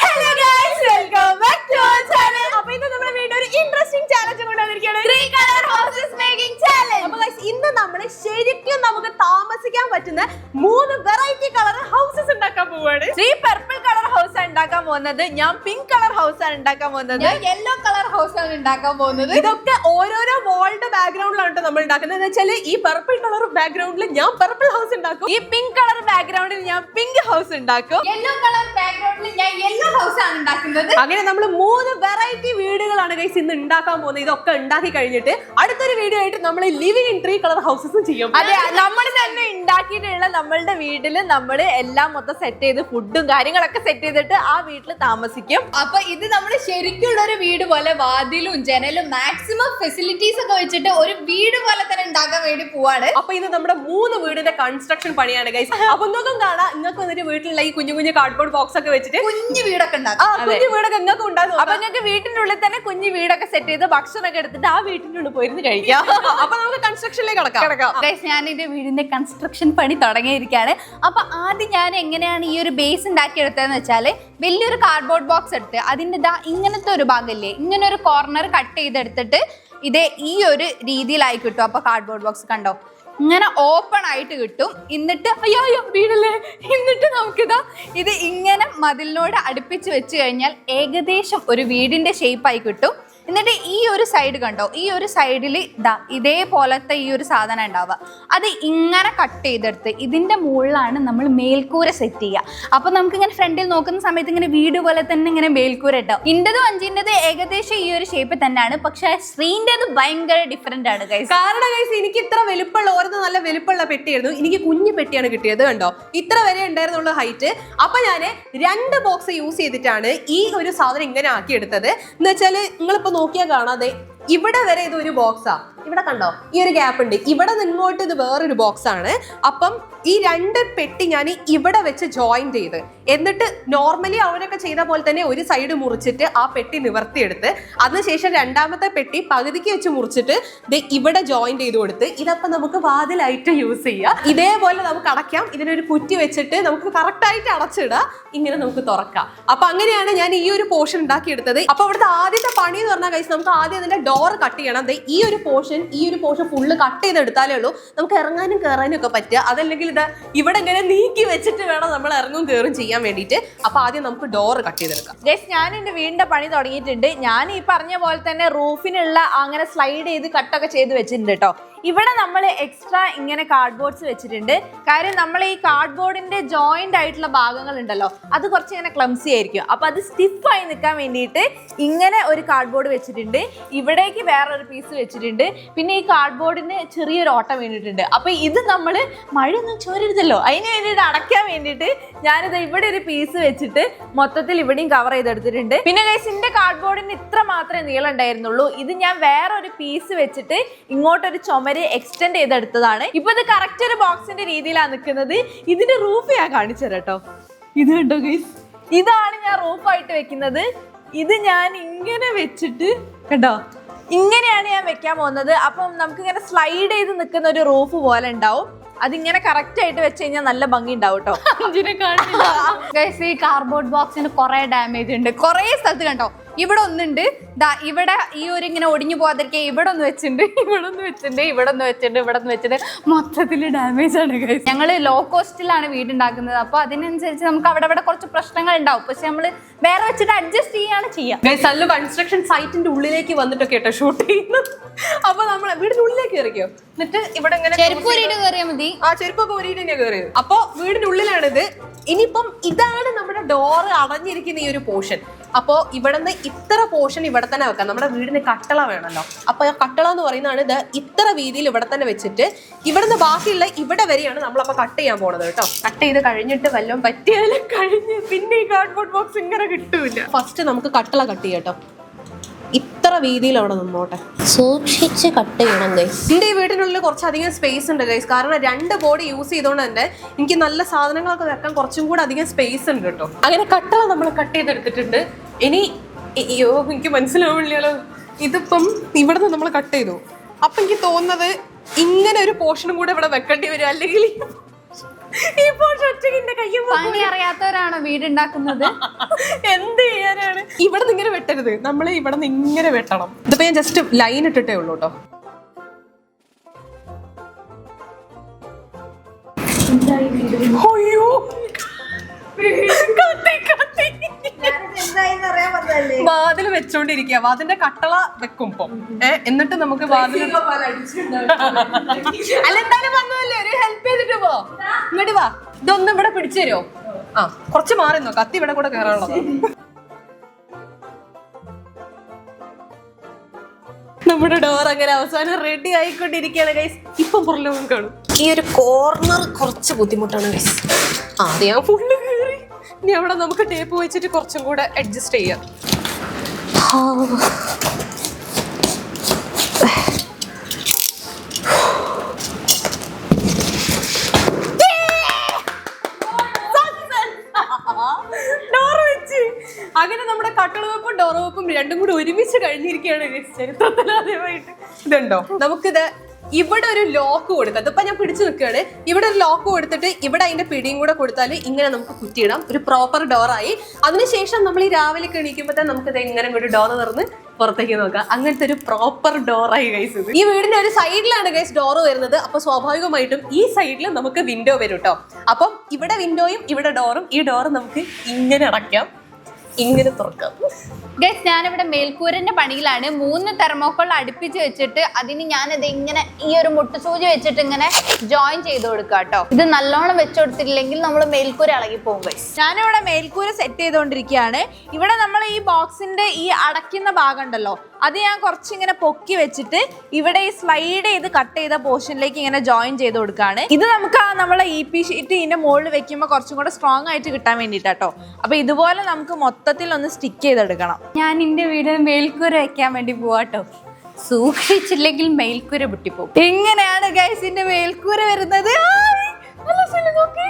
Hello guys, welcome back to our channel. അപ്പോൾ ഇന്ന് നമ്മൾ വീണ്ടും ഒരു interesting challenge കൊണ്ടുവന്നിരിക്കുകയാണ്. 3 color houses making challenge. അപ്പോൾ guys ഇന്ന് നമ്മൾ ശരിക്കും നമുക്ക് താമസിക്കാൻ പറ്റുന്ന 3 വെറൈറ്റി കളർ ഹൗസസ് ഉണ്ടാക്കാൻ പോവാണ്. ഈ പർപ്പിൾ കളർ ഹൗസ് ആണ് ഉണ്ടാക്കാൻ പോകുന്നത്, ഞാൻ പിങ്ക് കളർ ഹൗസ് ആണ് ഉണ്ടാക്കാൻ പോകുന്നത്, ഞാൻ യെല്ലോ കളർ ഹൗസ് ആണ് ഉണ്ടാക്കാൻ പോകുന്നത്. ഇതൊക്കെ ഓരോരോ വോളിന്റെ ബാക്ക്ഗ്രൗണ്ടിലാണ് നമ്മൾ ഉണ്ടാക്കുന്നത്. എന്ന് വെച്ചാൽ ഈ പർപ്പിൾ കളർ ബാക്ക്ഗ്രൗണ്ടിൽ ഞാൻ പർപ്പിൾ ഹൗസ് ഉണ്ടാക്കും, ഈ പിങ്ക് കളർ ബാക്ക്ഗ്രൗണ്ടിൽ ഞാൻ പിങ്ക് ഹൗസ് ഉണ്ടാക്കും, യെല്ലോ കളർ ബാക്ക്ഗ്രൗണ്ടിൽ ഞാൻ യെല്ലോ ഹൗസ് ആണ് ഉണ്ടാക്കുന്നത്. അങ്ങനെ നമ്മൾ 3 വെറൈറ്റി വീടുകളാണ് ഗൈസ് ഇന്ന് ഉണ്ടാക്കാൻ പോകുന്നത്. ഇതൊക്കെ ഉണ്ടാക്കി കഴിഞ്ഞിട്ട് അടുത്തൊരു വീഡിയോ ആയിട്ട് നമ്മൾ ലിവിംഗ് ഇൻ 3 കളർ ഹൗസസും ചെയ്യും. അതെ, നമ്മൾ തന്നെ ഉണ്ടാക്കിയിട്ടുള്ള നമ്മളുടെ വീട്ടില് നമ്മൾ എല്ലാം മൊത്തം സെറ്റ് ചെയ്ത് ഫുഡും കാര്യങ്ങളൊക്കെ സെറ്റ് ചെയ്തിട്ട് ആ വീട്ടിൽ താമസിക്കും. അപ്പൊ ഇത് നമ്മൾ ശരിക്കുള്ള ഒരു വീട് പോലെ വാതിലും ജനലും മാക്സിമം ഫെസിലിറ്റീസ് ഒക്കെ വെച്ചിട്ട് ഒരു വീട് പോലെ തന്നെ ഉണ്ടാക്കാൻ വേണ്ടി പോവാണ്. അപ്പൊ ഇത് നമ്മുടെ 3 വീടിന്റെ കൺസ്ട്രക്ഷൻ പണിയാണ് ഗൈസ്. അപ്പൊ നോക്കും കാണാം, നിങ്ങൾക്ക് വന്നിട്ട് വീട്ടിലുള്ള ഈ കുഞ്ഞു കുഞ്ഞു കാർഡ്ബോർഡ് ബോക്സ് ഒക്കെ വെച്ചിട്ട് കുഞ്ഞു വീടൊക്കെ ഉണ്ടാക്കും. കുഞ്ഞു വീടൊക്കെ നിങ്ങൾക്ക് ഉണ്ടാകും. അപ്പൊ ഞങ്ങൾക്ക് വീട്ടിന്റെ ഉള്ളിൽ തന്നെ കുഞ്ഞു വീടൊക്കെ സെറ്റ് ചെയ്ത് ഭക്ഷണമൊക്കെ എടുത്തിട്ട് ആ വീട്ടിന്റെ ഉള്ളിൽ പോയിരുന്ന് കഴിക്കാം. അപ്പൊ നമുക്ക് കൺസ്ട്രക്ഷനിലേക്ക് കടക്കാം. ഞാൻ എന്റെ വീടിന്റെ കൺസ്ട്രക്ഷൻ പണി തുടങ്ങിയിരിക്കുകയാണ്. അപ്പൊ ആദ്യം ഞാൻ എങ്ങനെയാണ് ഈ ഒരു ബേസ് ഉണ്ടാക്കി എടുത്തതെന്ന് വെച്ചാല്, വലിയൊരു കാർഡ്ബോർഡ് ബോക്സ് എടുത്ത് അതിന്റെ ഇങ്ങനത്തെ ഒരു ഭാഗമില്ലേ, ഇങ്ങനെ ഒരു കോർണർ കട്ട് ചെയ്തെടുത്തിട്ട് ഇതേ ഈ ഒരു രീതിയിലായി കിട്ടും. അപ്പൊ കാർഡ്ബോർഡ് ബോക്സ് കണ്ടോ, ഇങ്ങനെ ഓപ്പൺ ആയിട്ട് കിട്ടും. എന്നിട്ട് അയ്യോ വീടല്ലേ, എന്നിട്ട് നമുക്കിതാ ഇത് ഇങ്ങനെ മതിലിനോട് അടുപ്പിച്ച് വെച്ച് കഴിഞ്ഞാൽ ഏകദേശം ഒരു വീടിന്റെ ഷേപ്പായി കിട്ടും. എന്നിട്ട് ഈ ഒരു സൈഡ് കണ്ടോ, ഈ ഒരു സൈഡിൽ ഇതേപോലത്തെ ഈ ഒരു സാധനം ഉണ്ടാവുക, അത് ഇങ്ങനെ കട്ട് ചെയ്തെടുത്ത് ഇതിന്റെ മുകളിലാണ് നമ്മൾ മേൽക്കൂര സെറ്റ് ചെയ്യുക. അപ്പൊ നമുക്ക് ഇങ്ങനെ ഫ്രണ്ടിൽ നോക്കുന്ന സമയത്ത് ഇങ്ങനെ വീട് പോലെ തന്നെ ഇങ്ങനെ മേൽക്കൂര ഉണ്ടാവും. ഇന്റതും അഞ്ചിൻ്റെത് ഏകദേശം ഈ ഒരു ഷേപ്പ് തന്നെയാണ്, പക്ഷെ ശ്രീൻ്റെത് ഭയങ്കര ഡിഫറെന്റ് ആണ് ഗൈസ്. കാരണം ഗൈസ് എനിക്ക് ഇത്ര വലുപ്പമുള്ള ഓരോ നല്ല വലുപ്പമുള്ള പെട്ടിയായിരുന്നു, എനിക്ക് കുഞ്ഞു പെട്ടിയാണ് കിട്ടിയത്. കണ്ടോ, ഇത്ര വരെ ഉണ്ടായിരുന്നുള്ള ഹൈറ്റ്. അപ്പൊ ഞാൻ 2 ബോക്സ് യൂസ് ചെയ്തിട്ടാണ് ഈ ഒരു സാധനം ഇങ്ങനെ ആക്കിയെടുത്തത്. എന്ന് വെച്ചാല് നിങ്ങളിപ്പോ നോക്കിയാൽ കാണാതെ ഇവിടെ വരെ ഇത് ഒരു ബോക്സാ. ഇവിടെ കണ്ടോ, ഈ ഒരു ഗ്യാപ്പ് ഉണ്ട്. ഇവിടെ നിങ്ങോട്ട് ഇത് വേറൊരു ബോക്സ് ആണ്. അപ്പം ഈ 2 പെട്ടി ഞാൻ ഇവിടെ വെച്ച് ജോയിൻ ചെയ്ത്, എന്നിട്ട് നോർമലി അവരൊക്കെ ചെയ്ത പോലെ തന്നെ ഒരു സൈഡ് മുറിച്ചിട്ട് ആ പെട്ടി നിവർത്തിയെടുത്ത്, അതിനുശേഷം രണ്ടാമത്തെ പെട്ടി പകുതിക്ക് വെച്ച് മുറിച്ചിട്ട് ഇവിടെ ജോയിൻ ചെയ്ത് കൊടുത്ത്, ഇതപ്പം നമുക്ക് വാതിലായിട്ട് യൂസ് ചെയ്യാം. ഇതേപോലെ നമുക്ക് അടയ്ക്കാം. ഇതിനൊരു കുറ്റി വെച്ചിട്ട് നമുക്ക് കറക്റ്റ് ആയിട്ട് അടച്ചിടാം. ഇങ്ങനെ നമുക്ക് തുറക്കാം. അപ്പൊ അങ്ങനെയാണ് ഞാൻ ഈ ഒരു പോർഷൻ ഉണ്ടാക്കിയെടുത്തത്. അപ്പൊ ഇവിടുത്തെ ആദ്യത്തെ പണി എന്ന് പറഞ്ഞാൽ ഗൈസ്, നമുക്ക് ആദ്യം അതിന്റെ ഡോർ കട്ട് ചെയ്യണം. ഈ ഒരു പോർഷൻ ഫുള്ള് കട്ട് ചെയ്തെടുത്താലേ ഉള്ളൂ നമുക്ക് ഇറങ്ങാനും കയറാനും ഒക്കെ പറ്റുക. അതല്ലെങ്കിൽ ഇത് ഇവിടെ ഇങ്ങനെ നീക്കി വെച്ചിട്ട് വേണം നമ്മൾ ഇറങ്ങും കയറും ചെയ്യാൻ വേണ്ടിയിട്ട്. അപ്പൊ ആദ്യം നമുക്ക് ഡോർ കട്ട് ചെയ്തെടുക്കാം. ഞാൻ എന്റെ വീടിന്റെ പണി തുടങ്ങിയിട്ടുണ്ട്. ഞാൻ ഈ പറഞ്ഞ പോലെ തന്നെ റൂഫിനുള്ള അങ്ങനെ സ്ലൈഡ് ചെയ്ത് കട്ടൊക്കെ ചെയ്ത് വെച്ചിട്ടുണ്ട് കേട്ടോ. ഇവിടെ നമ്മൾ എക്സ്ട്രാ ഇങ്ങനെ കാർഡ്ബോർഡ്സ് വെച്ചിട്ടുണ്ട്. കാര്യം നമ്മൾ ഈ കാർഡ്ബോർഡിന്റെ ജോയിന്റ് ആയിട്ടുള്ള ഭാഗങ്ങൾ ഉണ്ടല്ലോ, അത് കുറച്ച് ഇങ്ങനെ ക്ലംസി ആയിരിക്കും. അപ്പൊ അത് സ്റ്റിഫായി നിൽക്കാൻ വേണ്ടിയിട്ട് ഇങ്ങനെ ഒരു കാർഡ്ബോർഡ് വെച്ചിട്ടുണ്ട്. ഇവിടേക്ക് വേറൊരു പീസ് വെച്ചിട്ടുണ്ട്. പിന്നെ ഈ കാർഡ്ബോർഡിന് ചെറിയൊരു ഓട്ടം വേണ്ടിയിട്ടുണ്ട്. അപ്പൊ ഇത് നമ്മൾ മഴയൊന്നും ചോരരുതല്ലോ, അതിന് വേണ്ടിയിട്ട് അടയ്ക്കാൻ വേണ്ടിയിട്ട് ഞാനിത് ഇവിടെ ഒരു പീസ് വെച്ചിട്ട് മൊത്തത്തിൽ ഇവിടെയും കവർ ചെയ്തെടുത്തിട്ടുണ്ട്. പിന്നെ ഗൈസിന്റെ കാർഡ്ബോർഡിന് ഇത്ര മാത്രമേ നീളം ഉണ്ടായിരുന്നുള്ളൂ. ഇത് ഞാൻ വേറൊരു പീസ് വെച്ചിട്ട് ഇങ്ങോട്ടൊരു ചുമര് എക്സ്റ്റെൻഡ് ചെയ്തെടുത്തതാണ്. ഇപ്പൊ ഇത് കറക്റ്റ് ഒരു ബോക്സിന്റെ രീതിയിലാണ് നിൽക്കുന്നത്. ഇതിന്റെ റൂഫ് ഞാൻ കാണിച്ചു തരാം കേട്ടോ. ഇത് കണ്ടോ ഗൈസ്, ഇതാണ് ഞാൻ റൂഫായിട്ട് വെക്കുന്നത്. ഇത് ഞാൻ ഇങ്ങനെ വെച്ചിട്ട് കണ്ടോ, ഇങ്ങനെയാണ് ഞാൻ വെക്കാൻ പോകുന്നത്. അപ്പം നമുക്ക് ഇങ്ങനെ സ്ലൈഡ് ചെയ്ത് നിൽക്കുന്ന ഒരു റൂഫ് പോലെ ഉണ്ടാവും. അതിങ്ങനെ കറക്റ്റ് ആയിട്ട് വെച്ച് കഴിഞ്ഞാൽ നല്ല ഭംഗി ഉണ്ടാവും കേട്ടോ. ഗൈസ്, ഈ കാർഡ്ബോർഡ് ബോക്സിന് കുറെ ഡാമേജ് ഉണ്ട്. കുറെ സ്ഥലത്ത് കണ്ടോ, ഇവിടെ ഒന്നുണ്ട്, ഇവിടെ ഈ ഒരു ഇങ്ങനെ ഒടിഞ്ഞു പോകാതിരിക്കുക ഇവിടെ ഒന്ന് വെച്ചിട്ടുണ്ട്, ഇവിടെ ഒന്ന് വെച്ചിട്ടുണ്ട്, ഇവിടെ ഒന്ന് വെച്ചിട്ടുണ്ട്, ഇവിടെ ഒന്ന് വെച്ചിട്ട് മൊത്തത്തിൽ ഡാമേജ് ആണ് ഗൈസ്. ഞങ്ങൾ ലോ കോസ്റ്റിലാണ് വീടുണ്ടാക്കുന്നത്. അപ്പൊ അതിനനുസരിച്ച് നമുക്ക് അവിടെ കുറച്ച് പ്രശ്നങ്ങൾ ഉണ്ടാവും. പക്ഷെ നമ്മൾ വേറെ വെച്ചിട്ട് അഡ്ജസ്റ്റ് ചെയ്യാം. കൺസ്ട്രക്ഷൻ സൈറ്റിന്റെ ഉള്ളിലേക്ക് വന്നിട്ടൊക്കെ കേട്ടോ ഷൂട്ട് ചെയ്യുന്നത്. അപ്പൊ നമ്മൾ വീടിന്റെ ഉള്ളിലേക്ക് കയറിക്കോ, എന്നിട്ട് ഇവിടെ ഇങ്ങനെ കയറിയാൽ മതി. ആ ചെരുപ്പൊക്കെ ഊരിയിട്ട് തന്നെ കയറിയത്. അപ്പൊ വീടിന്റെ ഉള്ളിലാണിത്. ഇനിയിപ്പം ഇതാണ് നമ്മുടെ ഡോറ് അടഞ്ഞിരിക്കുന്ന ഈ ഒരു പോർഷൻ. അപ്പോ ഇവിടുന്ന് ഇത്ര പോർഷൻ ഇവിടെ തന്നെ വെക്കാം. നമ്മുടെ വീടിന് കട്ടള വേണമല്ലോ. അപ്പൊ ആ കട്ടള എന്ന് പറയുന്നതാണ് ഇത് ഇത്ര വീതിയിൽ ഇവിടെ തന്നെ വെച്ചിട്ട് ഇവിടുന്ന് ബാക്കിയുള്ള ഇവിടെ വരെയാണ് നമ്മളപ്പോ കട്ട് ചെയ്യാൻ പോണത് കേട്ടോ. കട്ട് ചെയ്ത് കഴിഞ്ഞിട്ട് വല്ലതും പറ്റിയാലും കഴിഞ്ഞ് പിന്നെ ഈ കാർഡ്ബോർഡ് ബോക്സ് ഇങ്ങനെ കിട്ടൂല. ഫസ്റ്റ് നമുക്ക് കട്ടള കട്ട് ചെയ്യാം കേട്ടോ. ഇത്ര വീതിയിൽ അവിടെ നിന്നോട്ടെ, സൂക്ഷിച്ച് കട്ട് ചെയ്യണം ഗൈസ്. എന്റെ ഈ വീട്ടിനുള്ളിൽ കുറച്ചധികം സ്പേസ് ഉണ്ട് ഗൈസ്. കാരണം 2 ബോർഡ് യൂസ് ചെയ്തോണ്ട് തന്നെ എനിക്ക് നല്ല സാധനങ്ങളൊക്കെ വെക്കാൻ കുറച്ചും കൂടെ അധികം സ്പേസ് ഉണ്ട് കേട്ടോ. അങ്ങനെ കട്ടള നമ്മൾ കട്ട് ചെയ്തെടുത്തിട്ടുണ്ട്. ഇനി അയ്യോ എനിക്ക് മനസ്സിലാവില്ലല്ലോ, ഇതിപ്പം ഇവിടെ നിന്ന് നമ്മൾ കട്ട് ചെയ്തു. അപ്പൊ എനിക്ക് തോന്നുന്നത് ഇങ്ങനെ ഒരു പോർഷനും കൂടെ ഇവിടെ വെക്കേണ്ടി വരും. അല്ലെങ്കിൽ പണി അറിയാത്തവരാണോ വീടുണ്ടാക്കുന്നത്? ഇവിടെ നിന്ന് ഇങ്ങനെ വെട്ടരുത്, നമ്മൾ ഇവിടെ നിന്ന് ഇങ്ങനെ വെട്ടണം. ഇതിപ്പോ ഞാൻ ജസ്റ്റ് ലൈൻ ഇട്ടിട്ടേ ഉള്ളൂ കേട്ടോ. അയ്യോ വാതിൽ വെച്ചോണ്ടിരിക്കുക. വാതിന്റെ കട്ടള വെക്കും ഇപ്പൊ. എന്നിട്ട് നമുക്ക് വാതിൽ അല്ല എന്തായാലും വന്നതല്ലേ, ഒരു ഹെൽപ്പ് ചെയ്തിട്ട് പോ. ഇങ്ങോട്ട് വാ, ഇതൊന്നും ഇവിടെ പിടിച്ചു തരുമോ? ആ കുറച്ച് മാറിന്നോ, കത്തി ഇവിടെ കൂടെ കയറാനുള്ളത്. നമ്മുടെ ഡോർ അങ്ങനെ അവസാനം റെഡി ആയിക്കൊണ്ടിരിക്കുകയാണ് ഗൈസ്. ഇപ്പം പുറലോകം കാണും. ഈ ഒരു കോർണർ കുറച്ച് ബുദ്ധിമുട്ടാണ് ഗൈസ്. അത് ഞാൻ ഫുള്ള് കയറി. ഇനി അവിടെ നമുക്ക് ടേപ്പ് വെച്ചിട്ട് കുറച്ചും കൂടെ അഡ്ജസ്റ്റ് ചെയ്യാം. അങ്ങനെ നമ്മുടെ കട്ടള വെപ്പും ഡോർ വെപ്പും രണ്ടും കൂടി ഒരുമിച്ച് കഴിഞ്ഞിരിക്കുകയാണ് ചരിത്രത്തിൽ ആദ്യമായിട്ട്. ഇതുണ്ടോ, നമുക്കിത് ഇവിടെ ഒരു ലോക്ക് കൊടുക്കാം. ഇതിപ്പോ ഞാൻ പിടിച്ചു നിൽക്കുകയാണ്. ഇവിടെ ഒരു ലോക്ക് കൊടുത്തിട്ട് ഇവിടെ അതിന്റെ പിടിയും കൂടെ കൊടുത്താൽ ഇങ്ങനെ നമുക്ക് കുറ്റിയിടാം. ഒരു പ്രോപ്പർ ഡോറായി. അതിനുശേഷം നമ്മൾ ഈ രാവിലെ എണീക്കുമ്പോൾ നമുക്കിത് ഇങ്ങനെ കൂടി ഡോർ തുറന്ന് പുറത്തേക്ക് നോക്കാം. അങ്ങനത്തെ ഒരു പ്രോപ്പർ ഡോറായി ഗൈസ് ഇത്. ഈ വീടിന്റെ ഒരു സൈഡിലാണ് ഗൈസ് ഡോറ് വരുന്നത്. അപ്പൊ സ്വാഭാവികമായിട്ടും ഈ സൈഡിൽ നമുക്ക് വിൻഡോ വരും കേട്ടോ. അപ്പം ഇവിടെ വിൻഡോയും ഇവിടെ ഡോറും. ഈ ഡോറ് നമുക്ക് ഇങ്ങനെ അടയ്ക്കാം, ഇങ്ങനെ തുറക്കാം. ഗൈസ് ഞാനിവിടെ മേൽക്കൂരന്റെ പണിയിലാണ്. 3 തെർമോക്കോൾ അടുപ്പിച്ച് വെച്ചിട്ട് അതിന് ഞാനത് ഇങ്ങനെ ഈ ഒരു മുട്ടുസൂചി വെച്ചിട്ട് ഇങ്ങനെ ജോയിൻ ചെയ്ത് കൊടുക്കുക കേട്ടോ. ഇത് നല്ലോണം വെച്ചുകൊടുത്തില്ലെങ്കിൽ നമ്മൾ മേൽക്കൂര ഇളകി പോകും ഗൈസ്. ഞാനിവിടെ മേൽക്കൂര സെറ്റ് ചെയ്തുകൊണ്ടിരിക്കുകയാണ്. ഇവിടെ നമ്മൾ ഈ ബോക്സിന്റെ ഈ അടയ്ക്കുന്ന ഭാഗം ഉണ്ടല്ലോ, അത് ഞാൻ കുറച്ചിങ്ങനെ പൊക്കി വെച്ചിട്ട് ഇവിടെ ഈ സ്ലൈഡ് ചെയ്ത് കട്ട് ചെയ്ത പോർഷനിലേക്ക് ഇങ്ങനെ ജോയിൻ ചെയ്ത് കൊടുക്കുകയാണ്. ഇത് നമുക്ക് നമ്മളെ EP ഷീറ്റ് ഇതിന്റെ മുകളിൽ വെക്കുമ്പോൾ കുറച്ചും കൂടെ സ്ട്രോങ് ആയിട്ട് കിട്ടാൻ വേണ്ടിയിട്ടാട്ടോ. അപ്പൊ ഇതുപോലെ നമുക്ക് മൊത്തത്തിൽ ഒന്ന് സ്റ്റിക്ക് ചെയ്തെടുക്കണം. ഞാൻ എന്റെ വീട് മേൽക്കൂര വെക്കാൻ വേണ്ടി പോവാട്ടോ. സൂക്ഷിച്ചില്ലെങ്കിൽ മേൽക്കൂര പൊട്ടിപ്പോകും. എങ്ങനെയാണ് ഗൈസ് എന്റെ മേൽക്കൂര വരുന്നത്?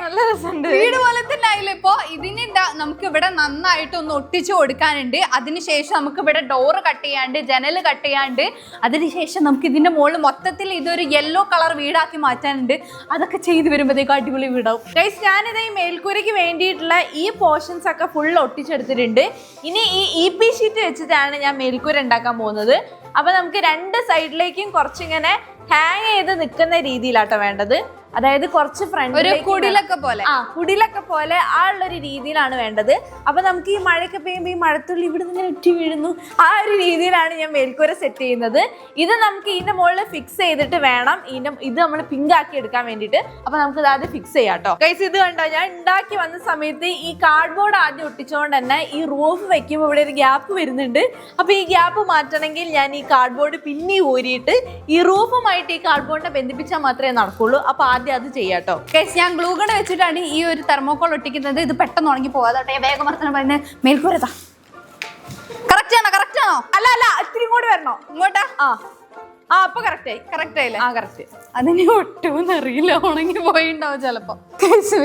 നല്ല രസമുണ്ട്. വീട് പോലെ തന്നെ ആയില്ല. ഇപ്പൊ ഇതിന് നമുക്ക് ഇവിടെ നന്നായിട്ട് ഒന്ന് ഒട്ടിച്ചു കൊടുക്കാനുണ്ട്. അതിനുശേഷം നമുക്ക് ഇവിടെ ഡോറ് കട്ട് ചെയ്യാണ്ട്, ജനല് കട്ട് ചെയ്യാണ്ട്, അതിനുശേഷം നമുക്ക് ഇതിന്റെ മുകളിൽ മൊത്തത്തിൽ ഇതൊരു യെല്ലോ കളർ വീടാക്കി മാറ്റാനുണ്ട്. അതൊക്കെ ചെയ്ത് വരുമ്പോഴത്തേക്കും അടിപൊളി വീടാവും. ഗൈസ് ഞാനിത് ഈ മേൽക്കൂരയ്ക്ക് വേണ്ടിയിട്ടുള്ള ഈ പോർഷൻസ് ഒക്കെ ഫുൾ ഒട്ടിച്ചെടുത്തിട്ടുണ്ട്. ഇനി ഈ EP ഷീറ്റ് വെച്ചിട്ടാണ് ഞാൻ മേൽക്കൂര ഉണ്ടാക്കാൻ പോകുന്നത്. അപ്പൊ നമുക്ക് 2 സൈഡിലേക്കും കുറച്ചിങ്ങനെ ഹാങ് ചെയ്ത് നിൽക്കുന്ന രീതിയിലാട്ടോ വേണ്ടത്. അതായത് കുറച്ച് ഫ്രണ്ട് ഒരു കുടിലൊക്കെ പോലെ, കുടിലൊക്കെ പോലെ ആ ഉള്ളൊരു രീതിയിലാണ് വേണ്ടത്. അപ്പൊ നമുക്ക് ഈ മഴയൊക്കെ പെയ്യുമ്പോൾ ഈ മഴത്തുള്ളി ഇവിടെ നിന്ന് ഇങ്ങനെ ഒറ്റി വീഴുന്നു. ആ ഒരു രീതിയിലാണ് ഞാൻ മേൽക്കൂര സെറ്റ് ചെയ്യുന്നത്. ഇത് നമുക്ക് ഇതിന്റെ മുകളിൽ ഫിക്സ് ചെയ്തിട്ട് വേണം ഇത് നമ്മൾ പിങ്ക് ആക്കി എടുക്കാൻ വേണ്ടിയിട്ട്. അപ്പൊ നമുക്ക് ഇത് ആദ്യം ഫിക്സ് ചെയ്യാം കേട്ടോ. ഗൈസ് ഇത് കണ്ടോ, ഞാൻ ഉണ്ടാക്കി വന്ന സമയത്ത് ഈ കാർഡ്ബോർഡ് ആദ്യം ഒട്ടിച്ചുകൊണ്ട് തന്നെ ഈ റൂഫ് വെക്കുമ്പോൾ ഇവിടെ ഒരു ഗ്യാപ്പ് വരുന്നുണ്ട്. അപ്പൊ ഈ ഗ്യാപ്പ് മാറ്റണമെങ്കിൽ ഞാൻ ഈ കാർഡ്ബോർഡ് പിന്നെ ഊരിയിട്ട് ഈ റൂഫുമായിട്ട് ഈ കാർഡ്ബോർഡിനെ ബന്ധിപ്പിച്ചാൽ മാത്രമേ നടക്കുള്ളൂ. അപ്പൊ ആദ്യം അത് ചെയ്യാട്ടോ. ഞാൻ ഗ്ലൂ ഗൺ വെച്ചിട്ടാണ് ഈ ഒരു തെർമോക്കോൾ ഒട്ടിക്കുന്നത്. ഇത് പെട്ടെന്ന് ഉണങ്ങി പോകാതെ വേഗം വർത്തനം പറയുന്നത് മേൽക്കൂരതാ. കറക്റ്റ് ആണോ? അല്ല ഇത്തിരി കൂടി വരണോ ഇങ്ങോട്ടാ? അപ്പൊ കറക്റ്റ് ആയില്ലേ? കറക്റ്റ്. അതിന് ഒട്ടുമെന്ന് അറിയില്ല, ഉണങ്ങി പോയിണ്ടാവും ചിലപ്പോ.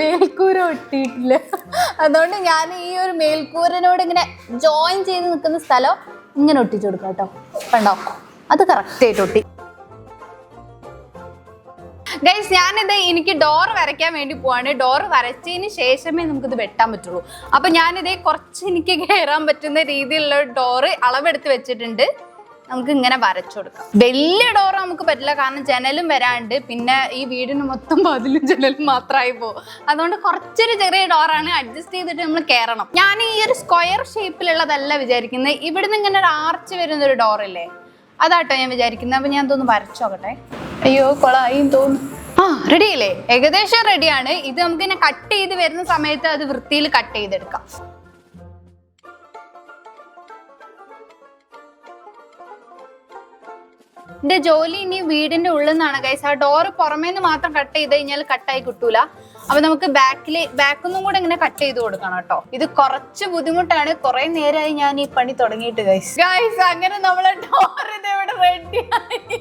മേൽക്കൂര ഒട്ടിയിട്ടില്ല. അതുകൊണ്ട് ഞാൻ ഈ ഒരു മേൽക്കൂരനോട് ഇങ്ങനെ ജോയിൻ ചെയ്ത് നിൽക്കുന്ന സ്ഥലം ഇങ്ങനെ ഒട്ടിച്ചു കൊടുക്കാം കേട്ടോ. കണ്ടോ, അത് കറക്റ്റ് ആയിട്ട് ഒട്ടി. ഗൈസ് ഞാനിത് എനിക്ക് ഡോർ വരയ്ക്കാൻ വേണ്ടി പോവാണ്. ഡോർ വരച്ചതിന് ശേഷമേ നമുക്കിത് വെട്ടാൻ പറ്റുള്ളൂ. അപ്പൊ ഞാനിത് കുറച്ച് എനിക്ക് കയറാൻ പറ്റുന്ന രീതിയിലുള്ള ഡോറ് അളവെടുത്ത് വെച്ചിട്ടുണ്ട്. നമുക്ക് ഇങ്ങനെ വരച്ചു കൊടുക്കാം. വലിയ ഡോർ നമുക്ക് പറ്റില്ല, കാരണം ജനലും വരാണ്ട്, പിന്നെ ഈ വീടിന് മൊത്തം വാതിലും ജനലും മാത്രമായി പോകും. അതുകൊണ്ട് കുറച്ചൊരു ചെറിയ ഡോറാണ്, അഡ്ജസ്റ്റ് ചെയ്തിട്ട് നമ്മൾ കയറണം. ഞാൻ ഈ ഒരു സ്ക്വയർ ഷേപ്പിലുള്ളതല്ല വിചാരിക്കുന്നത്. ഇവിടുന്ന് ഇങ്ങനെ ഒരു ആർച്ച് വരുന്നൊരു ഡോറില്ലേ, അതാട്ടോ ഞാൻ വിചാരിക്കുന്നത്. അപ്പൊ ഞാൻ തോന്നുന്നു വരച്ചോക്കട്ടെ. അയ്യോ കൊളായി തോന്നുന്നു. റെഡിയല്ലേ? ഏകദേശം റെഡിയാണ്. ഇത് നമുക്ക് ഇങ്ങനെ കട്ട് ചെയ്ത് വരുന്ന സമയത്ത് അത് വൃത്തിയിൽ കട്ട് ചെയ്തെടുക്കാം. എന്റെ ജോലി ഇനി വീടിന്റെ ഉള്ളിൽ നിന്നാണ് ഗൈസ്. ആ ഡോറ് പുറമേന്ന് മാത്രം കട്ട് ചെയ്ത് കഴിഞ്ഞാൽ കട്ടായി കിട്ടൂല. അപ്പൊ നമുക്ക് ബാക്കൊന്നും കൂടെ ഇങ്ങനെ കട്ട് ചെയ്ത് കൊടുക്കണം കേട്ടോ. ഇത് കുറച്ച് ബുദ്ധിമുട്ടാണ്. കുറെ നേരമായി ഞാൻ ഈ പണി തുടങ്ങിയിട്ട് ഗൈസ്. അങ്ങനെ നമ്മളെ ഡോർ ഇത് ഇവിടെ റെഡിയായി.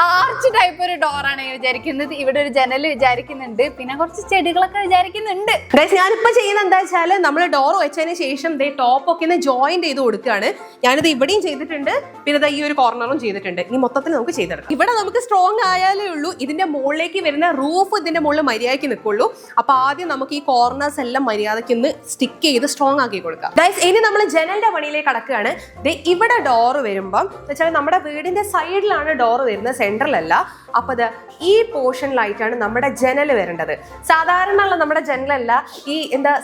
ആർച്ച് ടൈപ്പ് ഒരു ഡോറാണ് വിചാരിക്കുന്നത്. ഇവിടെ ഒരു ജനൽ വിചാരിക്കുന്നുണ്ട്, പിന്നെ കുറച്ച് ചെടികളൊക്കെ വിചാരിക്കുന്നുണ്ട്. ഞാനിപ്പോ ചെയ്യുന്നത് എന്താ വെച്ചാല് നമ്മൾ ഡോർ വെച്ചതിന് ശേഷം ടോപ്പ് ഒക്കെ ജോയിന്റ് ചെയ്ത് കൊടുക്കുകയാണ്. ഞാനിത് ഇവിടെയും ചെയ്തിട്ടുണ്ട്, പിന്നെ ഈ ഒരു കോർണറും ചെയ്തിട്ടുണ്ട്. ഇനി മൊത്തത്തിൽ നമുക്ക് ചെയ്തെടുക്കാം. ഇവിടെ നമുക്ക് സ്ട്രോങ് ആയാലേ ഉള്ളൂ ഇതിന്റെ മുകളിലേക്ക് വരുന്ന റൂഫ് ഇതിന്റെ മുകളിൽ മര്യാദയ്ക്ക് നിൽക്കുള്ളൂ. അപ്പൊ ആദ്യം നമുക്ക് ഈ കോർണേഴ്സ് എല്ലാം മര്യാദയ്ക്ക് സ്റ്റിക്ക് ചെയ്ത് സ്ട്രോങ് ആക്കി കൊടുക്കാം. ഗൈസ്, ഇനി നമ്മൾ ജനലിന്റെ പണിയിലേക്ക് കടക്കുകയാണ്. ഇവിടെ ഡോറ് വരുമ്പം വെച്ചാൽ നമ്മുടെ വീടിന്റെ സൈഡിലാണ് ഡോറ് വരുന്നത്, സെൻട്രലല്ല. അപ്പൊ ഈ പോർഷനിലായിട്ടാണ് നമ്മുടെ ജനൽ വരേണ്ടത്. സാധാരണ ഉള്ള നമ്മുടെ ജനലല്ല, ഈ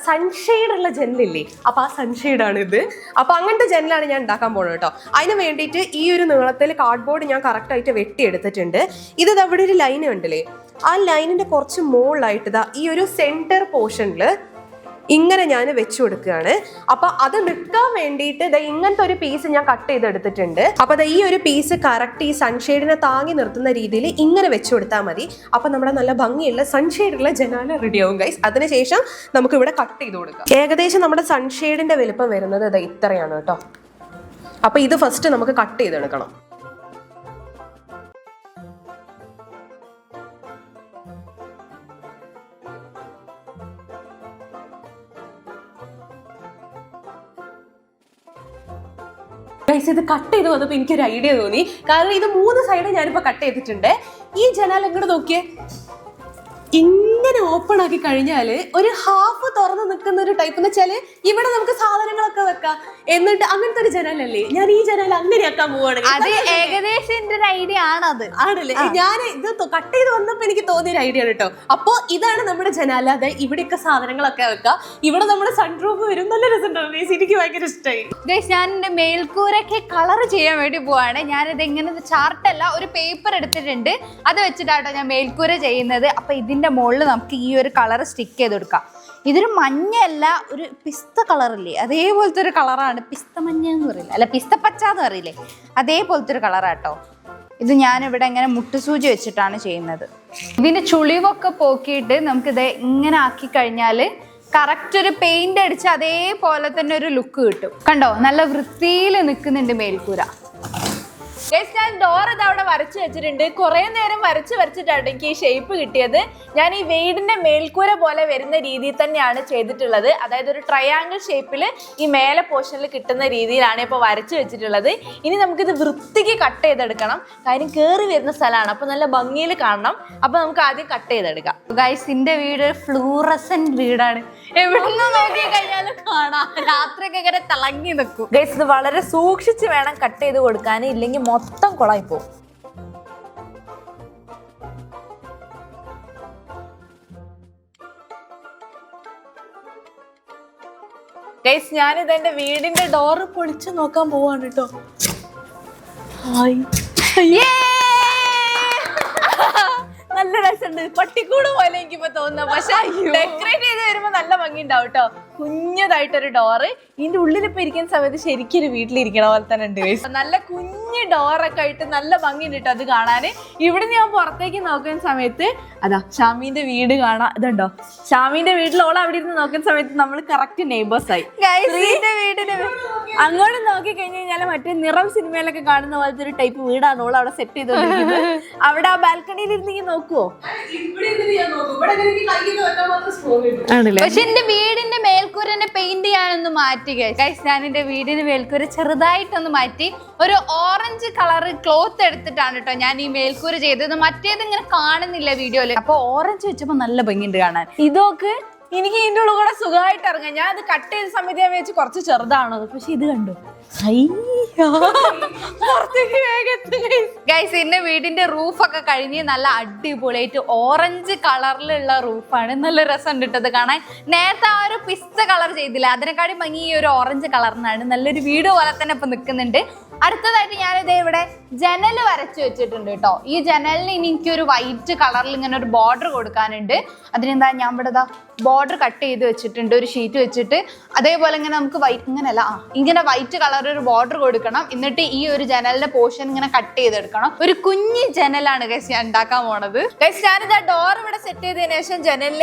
സൺഷെയ്ഡ് ഉള്ള ജനലില്ലേ, അപ്പൊ ആ സൺഷെയ്ഡാണ് ഇത്. അപ്പൊ അങ്ങനത്തെ ജനലാണ് ഞാൻ ഉണ്ടാക്കാൻ പോകുന്നത് കേട്ടോ. അതിന് വേണ്ടിയിട്ട് ഈ ഒരു നീളത്തിൽ കാർഡ്ബോർഡ് ഞാൻ കറക്റ്റ് ആയിട്ട് വെട്ടിയെടുത്തിട്ടുണ്ട്. ഇത് അവിടെ ഒരു ലൈൻ ഉണ്ടല്ലേ, ആ ലൈനിന്റെ കുറച്ച് മുകളിലായിട്ട് ഈ ഒരു സെന്റർ പോർഷനിൽ ഇങ്ങനെ ഞാൻ വെച്ചു കൊടുക്കുകയാണ്. അപ്പൊ അത് നിൽക്കാൻ വേണ്ടിയിട്ട് ഇങ്ങനത്തെ ഒരു പീസ് ഞാൻ കട്ട് ചെയ്തെടുത്തിട്ടുണ്ട്. അപ്പൊ ഈ ഒരു പീസ് കറക്റ്റ് ഈ സൺഷെയ്ഡിനെ താങ്ങി നിർത്തുന്ന രീതിയിൽ ഇങ്ങനെ വെച്ചു കൊടുത്താൽ മതി. അപ്പൊ നമ്മുടെ നല്ല ഭംഗിയുള്ള സൺഷെയ്ഡുള്ള ജനാല റെഡി ആവും ഗൈസ്. അതിനുശേഷം നമുക്ക് ഇവിടെ കട്ട് ചെയ്ത് കൊടുക്കാം. ഏകദേശം നമ്മുടെ സൺഷെയ്ഡിന്റെ വലുപ്പം വരുന്നത് ഇത്രയാണ് കേട്ടോ. അപ്പൊ ഇത് ഫസ്റ്റ് നമുക്ക് കട്ട് ചെയ്തെടുക്കണം. ഇത് കട്ട് ചെയ്ത് വന്നപ്പോൾ എനിക്കൊരു ഐഡിയ തോന്നി. കാരണം ഇത് 3 സൈഡ് ഞാനിപ്പോ കട്ട് ചെയ്തിട്ടുണ്ട്. ഈ ജനാല ഇങ്ങോട്ട് നോക്കിയേ, ഇങ്ങനെ ഓപ്പൺ ആക്കി കഴിഞ്ഞാല് ഒരു ഹാഫ് തുറന്ന് നിൽക്കുന്ന ഒരു ടൈപ്പ് എന്ന് വെച്ചാല് ഇവിടെ നമുക്ക് സാധനങ്ങളൊക്കെ വെക്കാം. എന്നിട്ട് അങ്ങനത്തെ ഒരു ജനാലല്ലേ, ഞാൻ ഈ ജനാല അങ്ങനെ ആക്കാൻ പോവാണെങ്കിൽ അത് ഏകദേശം എന്റെ ഒരു ഐഡിയ ആണത്. ആണല്ലേ, ഞാൻ ഇത് കട്ട് ചെയ്ത് വന്നപ്പോ എനിക്ക് തോന്നിയൊരു ഐഡിയ ആണ് കേട്ടോ. അപ്പൊ ഇതാണ് നമ്മുടെ ജനാല. അതെ, ഇവിടെയൊക്കെ സാധനങ്ങളൊക്കെ വെക്കാം. ഇവിടെ നമ്മുടെ സൺറൂഫ് വരും. നല്ല രസമുണ്ടാവും. എനിക്ക് ഭയങ്കര ഇഷ്ടമായി. ഞാൻ എന്റെ മേൽക്കൂരൊക്കെ കളർ ചെയ്യാൻ വേണ്ടി പോവാണ്. ഞാനിത് ഇങ്ങനെ ചാർട്ടല്ല, ഒരു പേപ്പർ എടുത്തിട്ടുണ്ട്, അത് വെച്ചിട്ടാട്ടോ ഞാൻ മേൽക്കൂര ചെയ്യുന്നത്. അപ്പൊ ഇതിന്റെ മുകളിൽ നമുക്ക് ഈ ഒരു കളർ സ്റ്റിക്ക് ചെയ്ത് കൊടുക്കാം. ഇതൊരു മഞ്ഞല്ല, ഒരു പിസ്ത കളറില്ലേ, അതേപോലത്തെ ഒരു കളറാണ്. പിസ്ത മഞ്ഞ എന്ന് പറയില്ല, അല്ല പിസ്ത പച്ച എന്ന് പറയില്ലേ, അതേപോലത്തെ ഒരു കളറാട്ടോ ഇത്. ഞാനിവിടെ ഇങ്ങനെ മുട്ടുസൂചി വെച്ചിട്ടാണ് ചെയ്യുന്നത്. ഇതിന്റെ ചുളിവൊക്കെ പോക്കിയിട്ട് നമുക്കിത് ഇങ്ങനെ ആക്കി കഴിഞ്ഞാൽ കറക്റ്റ് ഒരു പെയിന്റ് അടിച്ച് അതേപോലെ തന്നെ ഒരു ലുക്ക് കിട്ടും. കണ്ടോ, നല്ല വൃത്തിയിൽ നിൽക്കുന്നുണ്ട് മേൽക്കൂര. ഞാൻ ഡോർ ഇത് അവിടെ വരച്ച് വെച്ചിട്ടുണ്ട്. കുറെ നേരം വരച്ചിട്ടാണ് എനിക്ക് ഈ ഷേപ്പ് കിട്ടിയത്. ഞാൻ ഈ വീടിന്റെ മേൽക്കൂര പോലെ വരുന്ന രീതിയിൽ തന്നെയാണ് ചെയ്തിട്ടുള്ളത്. അതായത് ഒരു ട്രയാങ്കിൾ ഷേപ്പിൽ ഈ മേലെ പോർഷനിൽ കിട്ടുന്ന രീതിയിലാണ് ഇപ്പോൾ വരച്ച് വെച്ചിട്ടുള്ളത്. ഇനി നമുക്കിത് വൃത്തിക്ക് കട്ട് ചെയ്തെടുക്കണം. കാര്യം കയറി വരുന്ന സ്ഥലമാണ്, അപ്പൊ നല്ല ഭംഗിയിൽ കാണണം. അപ്പൊ നമുക്ക് ആദ്യം കട്ട് ചെയ്തെടുക്കാം. ഗൈസിന്റെ വീട് ഫ്ലൂറസന്റ് വീടാണ്, എവിടുന്ന് നോക്കി കഴിഞ്ഞാലും കാണാം. രാത്രിയൊക്കെ ഇങ്ങനെ തിളങ്ങി നിൽക്കും. ഗൈസ്, ഇത് വളരെ സൂക്ഷിച്ച് വേണം കട്ട് ചെയ്ത് കൊടുക്കാൻ, ഇല്ലെങ്കിൽ മൊത്തം കൊളായി പോകും. ഗൈസ്, ഞാനിത് എന്റെ വീടിന്റെ ഡോറ് പൊളിച്ചു നോക്കാൻ പോവാണ് കേട്ടോ. നല്ല രസമുണ്ട്, പട്ടിക്കൂട് പോലെ എനിക്കിപ്പോ തോന്നുന്നു. പക്ഷെ ഡെക്കറേറ്റ് ചെയ്ത് വരുമ്പോ നല്ല ഭംഗി ഉണ്ടാവും കേട്ടോ. കുഞ്ഞതായിട്ടൊരു ഡോറ്. ഇതിന്റെ ഉള്ളിൽ ഇപ്പൊ ഇരിക്കുന്ന സമയത്ത് ശരിക്കും ഒരു വീട്ടിലിരിക്കണ പോലെ തന്നെ ഉണ്ട്. നല്ല കുഞ്ഞ് ഡോറൊക്കെ ആയിട്ട് നല്ല ഭംഗിയുണ്ട് കേട്ടോ അത് കാണാന്. ഇവിടെ ഞാൻ പുറത്തേക്ക് നോക്കുന്ന സമയത്ത് അതാ ഷാമിന്റെ വീട് കാണാം. ഇതുണ്ടോ, ഷാമിന്റെ വീട്ടിൽ ഓൾ അവിടെ ഇരുന്ന് നോക്കുന്ന സമയത്ത് നമ്മൾ കറക്റ്റ് നെയ്ബേഴ്സ് ആയി. വീടിന് അങ്ങോട്ട് നോക്കി കഴിഞ്ഞു കഴിഞ്ഞാൽ മറ്റേ നിറം സിനിമയിലൊക്കെ കാണുന്ന പോലത്തെ ഒരു ടൈപ്പ് വീടാണ് ഓൾ അവിടെ സെറ്റ് ചെയ്തോണ്ടിരിക്കുന്നത്. അവിടെ ആ ബാൽക്കണിയിൽ ഇരുന്നെങ്കിൽ നോക്കുവോ? പക്ഷെ എന്റെ വീടിന്റെ മേൽക്കൂരനെ പെയിന്റ് ചെയ്യാനൊന്ന് മാറ്റി ഗൈസ്. ഞാൻ എന്റെ വീടിന്റെ മേൽക്കൂര ചെറുതായിട്ടൊന്ന് മാറ്റി ഒരു ഓറഞ്ച് കളർ ക്ലോത്ത് എടുത്തിട്ടാണ് കേട്ടോ ഞാൻ ഈ മേൽക്കൂര ചെയ്തത്. മറ്റേത് ഇങ്ങനെ കാണുന്നില്ല വീഡിയോയില്. അപ്പൊ ഓറഞ്ച് വെച്ചപ്പോ നല്ല ഭംഗിയുണ്ട് കാണാൻ. ഇതൊക്കെ എനിക്ക് ഇതിൻ്റെ ഉള്ളിൽ കൂടെ സുഖമായിട്ട് ഇറങ്ങാം. ഞാൻ അത് കട്ട് ചെയ്ത സമയത്ത് ഞാൻ വെച്ച് കുറച്ച് ചെറുതാണത്, പക്ഷെ ഇത് കണ്ടു ഗൈസ്. എന്റെ വീടിന്റെ റൂഫൊക്കെ കഴിഞ്ഞ് നല്ല അടിപൊളിയായിട്ട് ഓറഞ്ച് കളറിലുള്ള റൂഫാണ്. നല്ല രസമുണ്ട് ഇട്ടത് കാണാൻ. നേരത്തെ ആ ഒരു പിസ്ത കളർ ചെയ്തില്ല, അതിനെക്കാളും ഭംഗി ഈ ഒരു ഓറഞ്ച് കളറിനാണ്. നല്ലൊരു വീട് പോലെ തന്നെ ഇപ്പൊ നിൽക്കുന്നുണ്ട്. അടുത്തതായിട്ട് ഞാനിത് ഇവിടെ ജനൽ വരച്ചു വെച്ചിട്ടുണ്ട് കേട്ടോ. ഈ ജനലിന് ഇനി എനിക്കൊരു വൈറ്റ് കളറിൽ ഇങ്ങനെ ഒരു ബോർഡർ കൊടുക്കാനുണ്ട്. അതിനെന്താ ഞാൻ ഇവിടെ ബോർഡർ കട്ട് ചെയ്ത് വെച്ചിട്ടുണ്ട്, ഒരു ഷീറ്റ് വെച്ചിട്ട്. അതേപോലെ ഇങ്ങനെ നമുക്ക് വൈറ്റ് ഇങ്ങനെയല്ല, ഇങ്ങനെ വൈറ്റ് കളർ ഒരു ബോർഡർ കൊടുക്കണം. എന്നിട്ട് ഈ ഒരു ജനലിന്റെ പോർഷൻ ഇങ്ങനെ കട്ട് ചെയ്തെടുക്കണം. ഒരു കുഞ്ഞി ജനലാണ് ഗൈസ് ഞാൻ ഉണ്ടാക്കാൻ പോണത്. ഗൈസ്, ഞാനിത് ഡോർ ഇവിടെ സെറ്റ് ചെയ്തതിനു ശേഷം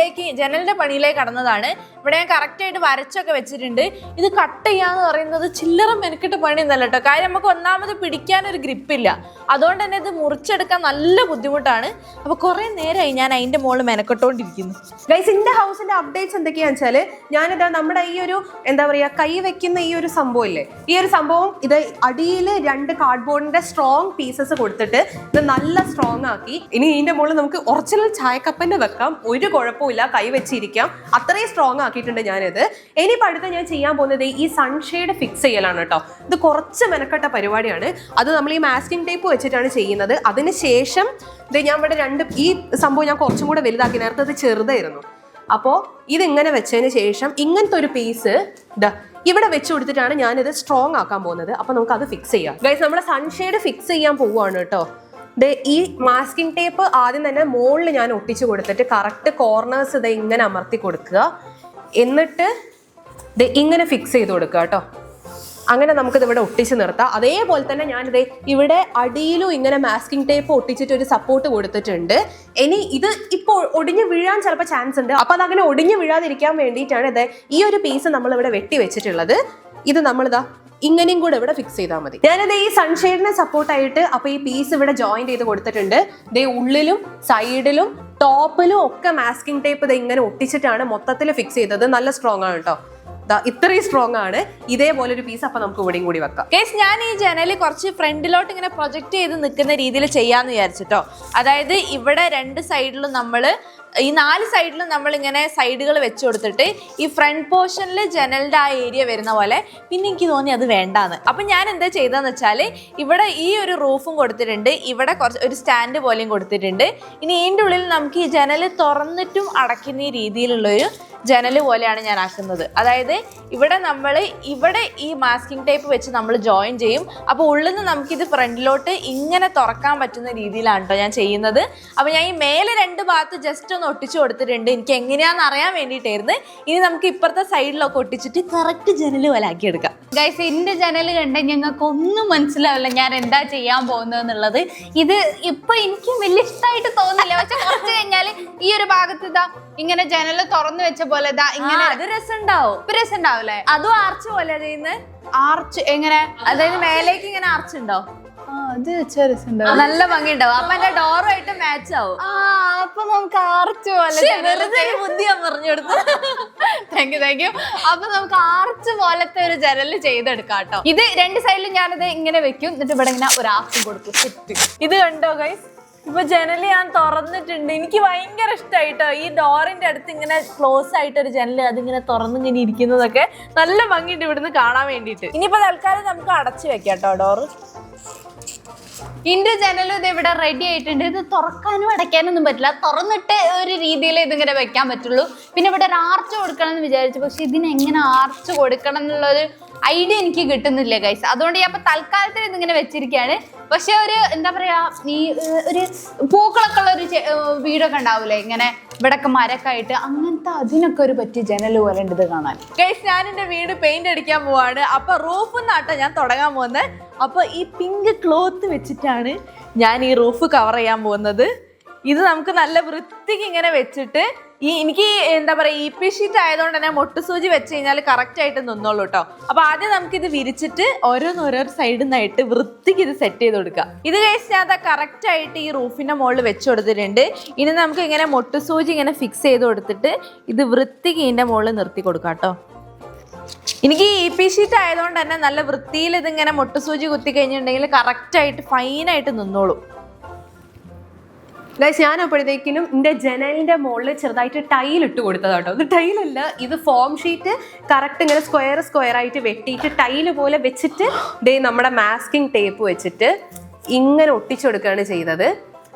ജനലിന്റെ പണിയിലേക്ക് കടന്നതാണ്. ഇവിടെ ഞാൻ കറക്റ്റ് ആയിട്ട് വരച്ചൊക്കെ വെച്ചിട്ടുണ്ട്. ഇത് കട്ട് ചെയ്യാന്ന് പറയുന്നത് ചില്ലറ മെനക്കെട്ട് പണിയൊന്നല്ല കേട്ടോ. കാര്യം നമുക്ക് ഒന്നാമത് പിടിക്കാൻ ഒരു ഗ്രിപ്പില്ല, അതുകൊണ്ട് തന്നെ ഇത് മുറിച്ചെടുക്കാൻ നല്ല ബുദ്ധിമുട്ടാണ്. അപ്പൊ കുറെ നേരമായി ഞാൻ അതിന്റെ മുകളിൽ മെനക്കെട്ടോണ്ടിരിക്കുന്നു. ഗൈസ്, എന്റെ ഹൗസിന്റെ അപ്ഡേറ്റ്സ് എന്തൊക്കെയാന്ന് വെച്ചാല് ഞാനിതാ നമ്മുടെ ഈ ഒരു എന്താ പറയാ കൈ വെക്കുന്ന ഈ ഒരു സംഭവം ഇല്ലേ, ഈ ഒരു സംഭവം ഇത് അടിയിൽ 2 കാർഡ്ബോർഡിന്റെ സ്ട്രോങ് പീസസ് കൊടുത്തിട്ട് ഇത് നല്ല സ്ട്രോങ് ആക്കി. ഇനി ഇതിന്റെ മുകളിൽ നമുക്ക് ഒറിജിനൽ ചായക്കപ്പന്നെ വെക്കാം, ഒരു കുഴപ്പമില്ല, കൈ വെച്ചിരിക്കാം, അത്രയും സ്ട്രോങ് ആക്കിയിട്ടുണ്ട് ഞാനിത്. ഇനിയിപ്പോൾ അടുത്ത ഞാൻ ചെയ്യാൻ പോകുന്നത് ഈ സൺഷെയ്ഡ് ഫിക്സ് ചെയ്യലാണ് കേട്ടോ. ഇത് കുറച്ച് മെനക്കെട്ട പരിപാടിയാണ്. അത് നമ്മൾ ഈ മാസ്കിംഗ് ടേപ്പ് വെച്ചിട്ടാണ് ചെയ്യുന്നത്. അതിനുശേഷം ഇത് ഞാൻ ഇവിടെ ഈ സംഭവം ഞാൻ കുറച്ചും കൂടെ വലുതാക്കി, നേരത്തെ അത് ചെറുതായിരുന്നു. അപ്പോൾ ഇതിങ്ങനെ വെച്ചതിന് ശേഷം ഇങ്ങനത്തെ ഒരു പീസ് ഇവിടെ വെച്ച് കൊടുത്തിട്ടാണ് ഞാനിത് സ്ട്രോങ് ആക്കാൻ പോകുന്നത്. അപ്പോൾ നമുക്ക് അത് ഫിക്സ് ചെയ്യാം. ഗൈസ്, നമ്മുടെ സൺഷെയ്ഡ് ഫിക്സ് ചെയ്യാൻ പോവുകയാണ് കേട്ടോ. ഈ മാസ്കിംഗ് ടേപ്പ് ആദ്യം തന്നെ മുകളിൽ ഞാൻ ഒട്ടിച്ചു കൊടുത്തിട്ട് കറക്റ്റ് കോർണേഴ്സ് ഇത് ഇങ്ങനെ അമർത്തി കൊടുക്കുക. എന്നിട്ട് ഇത് ഇങ്ങനെ ഫിക്സ് ചെയ്ത് കൊടുക്കുക കേട്ടോ. അങ്ങനെ നമുക്കിത് ഇവിടെ ഒട്ടിച്ച് നിർത്താം. അതേപോലെ തന്നെ ഞാനിത് ഇവിടെ അടിയിലും ഇങ്ങനെ മാസ്കിംഗ് ടേപ്പ് ഒട്ടിച്ചിട്ട് ഒരു സപ്പോർട്ട് കൊടുത്തിട്ടുണ്ട്. ഇനി ഇത് ഇപ്പോൾ ഒടിഞ്ഞു വീഴാൻ ചിലപ്പോൾ ചാൻസ് ഉണ്ട്. അപ്പോൾ അതങ്ങനെ ഒടിഞ്ഞു വീഴാതിരിക്കാൻ വേണ്ടിയിട്ടാണ് ഇത് ഈ ഒരു പീസ് നമ്മൾ ഇവിടെ വെട്ടി വെച്ചിട്ടുള്ളത്. ഇത് നമ്മളിതാ ഇങ്ങനെയും കൂടെ ഇവിടെ ഫിക്സ് ചെയ്താൽ മതി. ഞാനിത് ഈ സൺഷെയ്ഡിനെ സപ്പോർട്ടായിട്ട് അപ്പോൾ ഈ പീസ് ഇവിടെ ജോയിൻ ചെയ്ത് കൊടുത്തിട്ടുണ്ട്. ഇതേ ഉള്ളിലും സൈഡിലും ടോപ്പിലും ഒക്കെ മാസ്കിംഗ് ടേപ്പ് ഇത് ഇങ്ങനെ ഒട്ടിച്ചിട്ടാണ് മൊത്തത്തിൽ ഫിക്സ് ചെയ്തത്. നല്ല സ്ട്രോങ് ആണ് കേട്ടോ. ഇത്രയും സ്ട്രോങ് ആണ്. ഇതേപോലെ ഒരു പീസ് അപ്പൊ നമുക്ക് ഇവിടെയും കൂടി വെക്കാം. കേസ്, ഞാൻ ഈ ജനല് കുറച്ച് ഫ്രണ്ടിലോട്ട് ഇങ്ങനെ പ്രൊജക്ട് ചെയ്ത് നിൽക്കുന്ന രീതിയിൽ ചെയ്യാന്ന് വിചാരിച്ചിട്ടോ. അതായത് ഇവിടെ 2 സൈഡിലും ഈ 4 സൈഡിലും നമ്മൾ ഇങ്ങനെ സൈഡുകൾ വെച്ച് കൊടുത്തിട്ട് ഈ ഫ്രണ്ട് പോർഷനിൽ ജനലിന്റെ ആ ഏരിയ വരുന്ന പോലെ. പിന്നെ എനിക്ക് തോന്നി അത് വേണ്ടാന്ന്. അപ്പൊ ഞാൻ എന്താ ചെയ്തതെന്ന് വെച്ചാൽ ഇവിടെ ഈ ഒരു റൂഫും കൊടുത്തിട്ടുണ്ട്, ഇവിടെ ഒരു സ്റ്റാൻഡ് പോലെയും കൊടുത്തിട്ടുണ്ട്. ഇനി ഇതിൻ്റെ ഉള്ളിൽ നമുക്ക് ഈ ജനൽ തുറന്നിട്ടും അടയ്ക്കുന്ന രീതിയിലുള്ളൊരു ജനൽ പോലെയാണ് ഞാൻ ആക്കുന്നത്. അതായത് ഇവിടെ ഈ മാസ്കിംഗ് ടേപ്പ് വെച്ച് നമ്മൾ ജോയിൻ ചെയ്യും. അപ്പോൾ ഉള്ളിൽ നിന്ന് നമുക്കിത് ഫ്രണ്ടിലോട്ട് ഇങ്ങനെ തുറക്കാൻ പറ്റുന്ന രീതിയിലാണ് കേട്ടോ ഞാൻ ചെയ്യുന്നത്. അപ്പോൾ ഞാൻ ഈ മേലെ 2 ഭാഗത്ത് ജസ്റ്റ് ഒന്ന് ഒട്ടിച്ചു കൊടുത്തിട്ടുണ്ട്, എനിക്ക് എങ്ങനെയാണെന്ന് അറിയാൻ വേണ്ടിയിട്ടായിരുന്നു. ഇനി നമുക്ക് ഇപ്പുറത്തെ സൈഡിലൊക്കെ ഒട്ടിച്ചിട്ട് കറക്റ്റ് ജനൽ പോലെ ആക്കിയെടുക്കാം. ഗൈസ്, എന്റെ ജനൽ കണ്ട ഞങ്ങൾക്ക് ഒന്നും മനസ്സിലാവില്ല ഞാൻ എന്താ ചെയ്യാൻ പോകുന്നത്. ഇത് ഇപ്പൊ എനിക്ക് വലിയ ഇഷ്ടമായിട്ട് തോന്നില്ല. പക്ഷെ കുറച്ച് കഴിഞ്ഞാൽ ഈ ഒരു ഭാഗത്ത് ഇതാ ഇങ്ങനെ ജനൽ തുറന്നു വെച്ച പോലെ ഇതാ ഇങ്ങനെ അത് രസമുണ്ടാവും. രസമുണ്ടാവില്ലേ? അതും ആർച്ച് പോലെ ചെയ്യുന്നത്. ആർച്ച് എങ്ങനെ? അതായത് മേലേക്ക് ഇങ്ങനെ ആർച്ച് ഉണ്ടോ? അത് രസമുണ്ടാവും, നല്ല ഭംഗി ഉണ്ടാവും. അപ്പൊ എന്റെ ഡോറുമായിട്ട് മാച്ച് ആവും. അപ്പൊ നമുക്ക് ആർച്ച് പോലെ ബുദ്ധി ഞാൻ പറഞ്ഞു കൊടുത്തു. Thank you. അപ്പൊ നമുക്ക് ആർച്ച് പോലത്തെ ഒരു ജനല് ചെയ്തെടുക്കാം കേട്ടോ. ഇത് 2 സൈഡിലും ഞാനിത് ഇങ്ങനെ വെക്കും, എന്നിട്ട് ഇവിടെ ഇങ്ങനെ ഒരു ആർച്ച് കൊടുക്കും. ഇത് കണ്ടോ ഗൈസ്, ഇപ്പൊ ജനല് ഞാൻ തുറന്നിട്ടുണ്ട്. എനിക്ക് ഭയങ്കര ഇഷ്ടമായിട്ടോ ഈ ഡോറിന്റെ അടുത്ത് ഇങ്ങനെ ക്ലോസ് ആയിട്ട് ഒരു ജനല് അതിങ്ങനെ തുറന്നിങ്ങനെ ഇരിക്കുന്നതൊക്കെ നല്ല ഭംഗിയുണ്ട് ഇവിടുന്ന് കാണാൻ വേണ്ടിയിട്ട്. ഇനിയിപ്പോ തൽക്കാലം നമുക്ക് അടച്ചു വെക്കാം കേട്ടോ ഡോറ്. ഇതിന്റെ ജനലും ഇത് ഇവിടെ റെഡി ആയിട്ടുണ്ട്. ഇത് തുറക്കാനും അടയ്ക്കാനൊന്നും പറ്റില്ല, തുറന്നിട്ട് ഒരു രീതിയിൽ ഇതിങ്ങനെ വെക്കാൻ പറ്റുള്ളൂ. പിന്നെ ഇവിടെ ഒരു ആർച്ച് കൊടുക്കണം എന്ന് വിചാരിച്ചു, പക്ഷെ ഇതിനെങ്ങനെ ആർച്ച് കൊടുക്കണം എന്നുള്ളൊരു ഐഡിയ എനിക്ക് കിട്ടുന്നില്ല ഗൈസ്. അതുകൊണ്ട് ഞാൻ ഇപ്പൊ തൽക്കാലത്തിന് ഇതിങ്ങനെ വെച്ചിരിക്കുകയാണ്. പക്ഷെ ഒരു എന്താ പറയാ, ഈ ഒരു പൂക്കളൊക്കെ ഉള്ള ഒരു വീടൊക്കെ ഉണ്ടാവൂലേ, ഇങ്ങനെ ഇവിടൊക്കെ മരൊക്കെ ആയിട്ട്, അങ്ങനത്തെ അതിനൊക്കെ ഒരു പറ്റിയ ജനൽ പോലെ ഉണ്ട് ഇത് കാണാൻ. ഗൈസ്, ഞാൻ എന്റെ വീട് പെയിന്റ് അടിക്കാൻ പോവാണ്. അപ്പൊ റൂഫ് നാട്ടോ ഞാൻ തുടങ്ങാൻ പോകുന്നത്. അപ്പൊ ഈ പിങ്ക് ക്ലോത്ത് വെച്ചിട്ടാണ് ഞാൻ ഈ റൂഫ് കവർ ചെയ്യാൻ പോകുന്നത്. ഇത് നമുക്ക് നല്ല വൃത്തിക്ക് ഇങ്ങനെ വെച്ചിട്ട് എനിക്ക് എന്താ പറയുക EP ഷീറ്റ് ആയതുകൊണ്ട് തന്നെ മൊട്ടുസൂചി വെച്ച് കഴിഞ്ഞാൽ കറക്റ്റ് ആയിട്ട് നിന്നോളൂ കേട്ടോ. അപ്പൊ ആദ്യം നമുക്കിത് വിരിച്ചിട്ട് ഓരോരോ സൈഡിൽ നിന്നായിട്ട് വൃത്തിക്ക് ഇത് സെറ്റ് ചെയ്ത് കൊടുക്കാം. ഇത് കഴിച്ച് ഞാൻ കറക്റ്റ് ആയിട്ട് ഈ റൂഫിന്റെ മുകളിൽ വെച്ച് കൊടുത്തിട്ടുണ്ട്. ഇനി നമുക്ക് ഇങ്ങനെ മൊട്ടുസൂചി ഇങ്ങനെ ഫിക്സ് ചെയ്ത് കൊടുത്തിട്ട് ഇത് വൃത്തിക്ക് ഇതിന്റെ മുകളിൽ നിർത്തി കൊടുക്കാം കേട്ടോ. എനിക്ക് EP ഷീറ്റ് ആയതുകൊണ്ട് തന്നെ നല്ല വൃത്തിയിൽ ഇതിങ്ങനെ മൊട്ടുസൂചി കുത്തി കഴിഞ്ഞിട്ടുണ്ടെങ്കിൽ കറക്റ്റ് ആയിട്ട് ഫൈനായിട്ട് നിന്നോളൂ. ഗൈസ്, ഞാൻ അപ്പോഴത്തേക്കിനും എൻ്റെ ജനലിന്റെ മുകളിൽ ചെറുതായിട്ട് ടൈൽ ഇട്ട് കൊടുത്തതാട്ടോ. ഇത് ടൈലല്ല, ഇത് ഫോം ഷീറ്റ് കറക്റ്റ് ഇങ്ങനെ സ്ക്വയർ ആയിട്ട് വെട്ടിയിട്ട് ടൈല് പോലെ വെച്ചിട്ട് നമ്മുടെ മാസ്കിംഗ് ടേപ്പ് വെച്ചിട്ട് ഇങ്ങനെ ഒട്ടിച്ചു കൊടുക്കുകയാണ് ചെയ്തത്.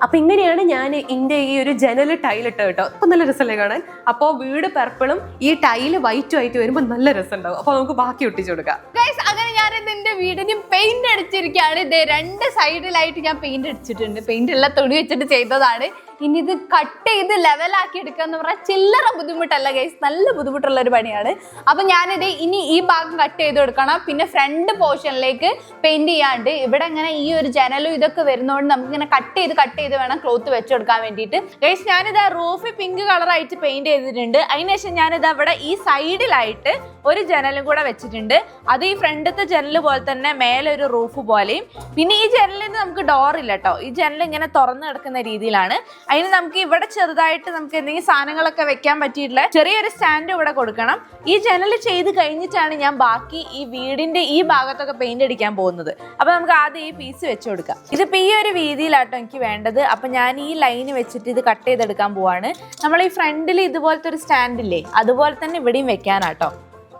അപ്പൊ ഇങ്ങനെയാണ് ഞാൻ എൻ്റെ ഈ ഒരു ജനൽ ടൈലിട്ട് കേട്ടോ. അപ്പൊ നല്ല രസമല്ലേ കാണാൻ. അപ്പോൾ വീട് പർപ്പിളും ഈ ടൈല് വൈറ്റും ആയിട്ട് വരുമ്പോൾ നല്ല രസമുണ്ടാവും. അപ്പൊ നമുക്ക് ബാക്കി ഒട്ടിച്ചു കൊടുക്കാം. ഗൈസ്, അങ്ങനെ ഞാൻ എന്റെ വീടിന് പെയിന്റ് അടിച്ചിരിക്കുകയാണ്. ഇത് 2 സൈഡിലായിട്ട് ഞാൻ പെയിന്റ് അടിച്ചിട്ടുണ്ട്. പെയിന്റ് എല്ലാം തുണി വെച്ചിട്ട് ചെയ്തതാണ്. ഇനി ഇത് കട്ട് ചെയ്ത് ലെവലാക്കി എടുക്കുക എന്ന് പറഞ്ഞാൽ ചില്ലറ ബുദ്ധിമുട്ടല്ല ഗൈസ്, നല്ല ബുദ്ധിമുട്ടുള്ള ഒരു പണിയാണ്. അപ്പൊ ഞാനിത് ഇനി ഈ ഭാഗം കട്ട് ചെയ്ത് കൊടുക്കണം. പിന്നെ ഫ്രണ്ട് പോർഷനിലേക്ക് പെയിന്റ് ചെയ്യാണ്ട് ഇവിടെ ഇങ്ങനെ ഈ ഒരു ജനലും ഇതൊക്കെ വരുന്നതുകൊണ്ട് നമുക്ക് ഇങ്ങനെ കട്ട് ചെയ്ത് വേണം ക്ലോത്ത് വെച്ചെടുക്കാൻ വേണ്ടിയിട്ട്. ഗൈസ്, ഞാനിത് റൂഫ് പിങ്ക് കളറായിട്ട് പെയിന്റ് ചെയ്തിട്ടുണ്ട്. അതിനുശേഷം ഞാനിത് അവിടെ ഈ സൈഡിലായിട്ട് ഒരു ജനലും കൂടെ വെച്ചിട്ടുണ്ട്. അത് ഈ ഫ്രണ്ടത്തെ ജനൽ പോലെ തന്നെ മേലെ ഒരു റൂഫ് പോലെയും. പിന്നെ ഈ ജനലിന് നമുക്ക് ഡോർ ഇല്ല കേട്ടോ. ഈ ജനൽ ഇങ്ങനെ തുറന്നു കിടക്കുന്ന രീതിയിലാണ്. അതിന് നമുക്ക് ഇവിടെ ചെറുതായിട്ട് നമുക്ക് എന്തെങ്കിലും സാധനങ്ങളൊക്കെ വെക്കാൻ പറ്റിയിട്ടുള്ള ചെറിയൊരു സ്റ്റാൻഡ് ഇവിടെ കൊടുക്കണം. ഈ ജനൽ ചെയ്ത് കഴിഞ്ഞിട്ടാണ് ഞാൻ ബാക്കി ഈ വീടിന്റെ ഈ ഭാഗത്തൊക്കെ പെയിന്റ് അടിക്കാൻ പോകുന്നത്. അപ്പൊ നമുക്ക് ആദ്യം ഈ പീസ് വെച്ച് കൊടുക്കാം. ഇതിപ്പോ ഈ ഒരു വീതിയിലാട്ടോ എനിക്ക് വേണ്ടത്. അപ്പൊ ഞാൻ ഈ ലൈന് വെച്ചിട്ട് ഇത് കട്ട് ചെയ്തെടുക്കാൻ പോവാണ്. നമ്മൾ ഈ ഫ്രണ്ടിൽ ഇതുപോലത്തെ ഒരു സ്റ്റാൻഡ് ഇല്ലേ, അതുപോലെ തന്നെ ഇവിടെയും വെക്കാനാട്ടോ.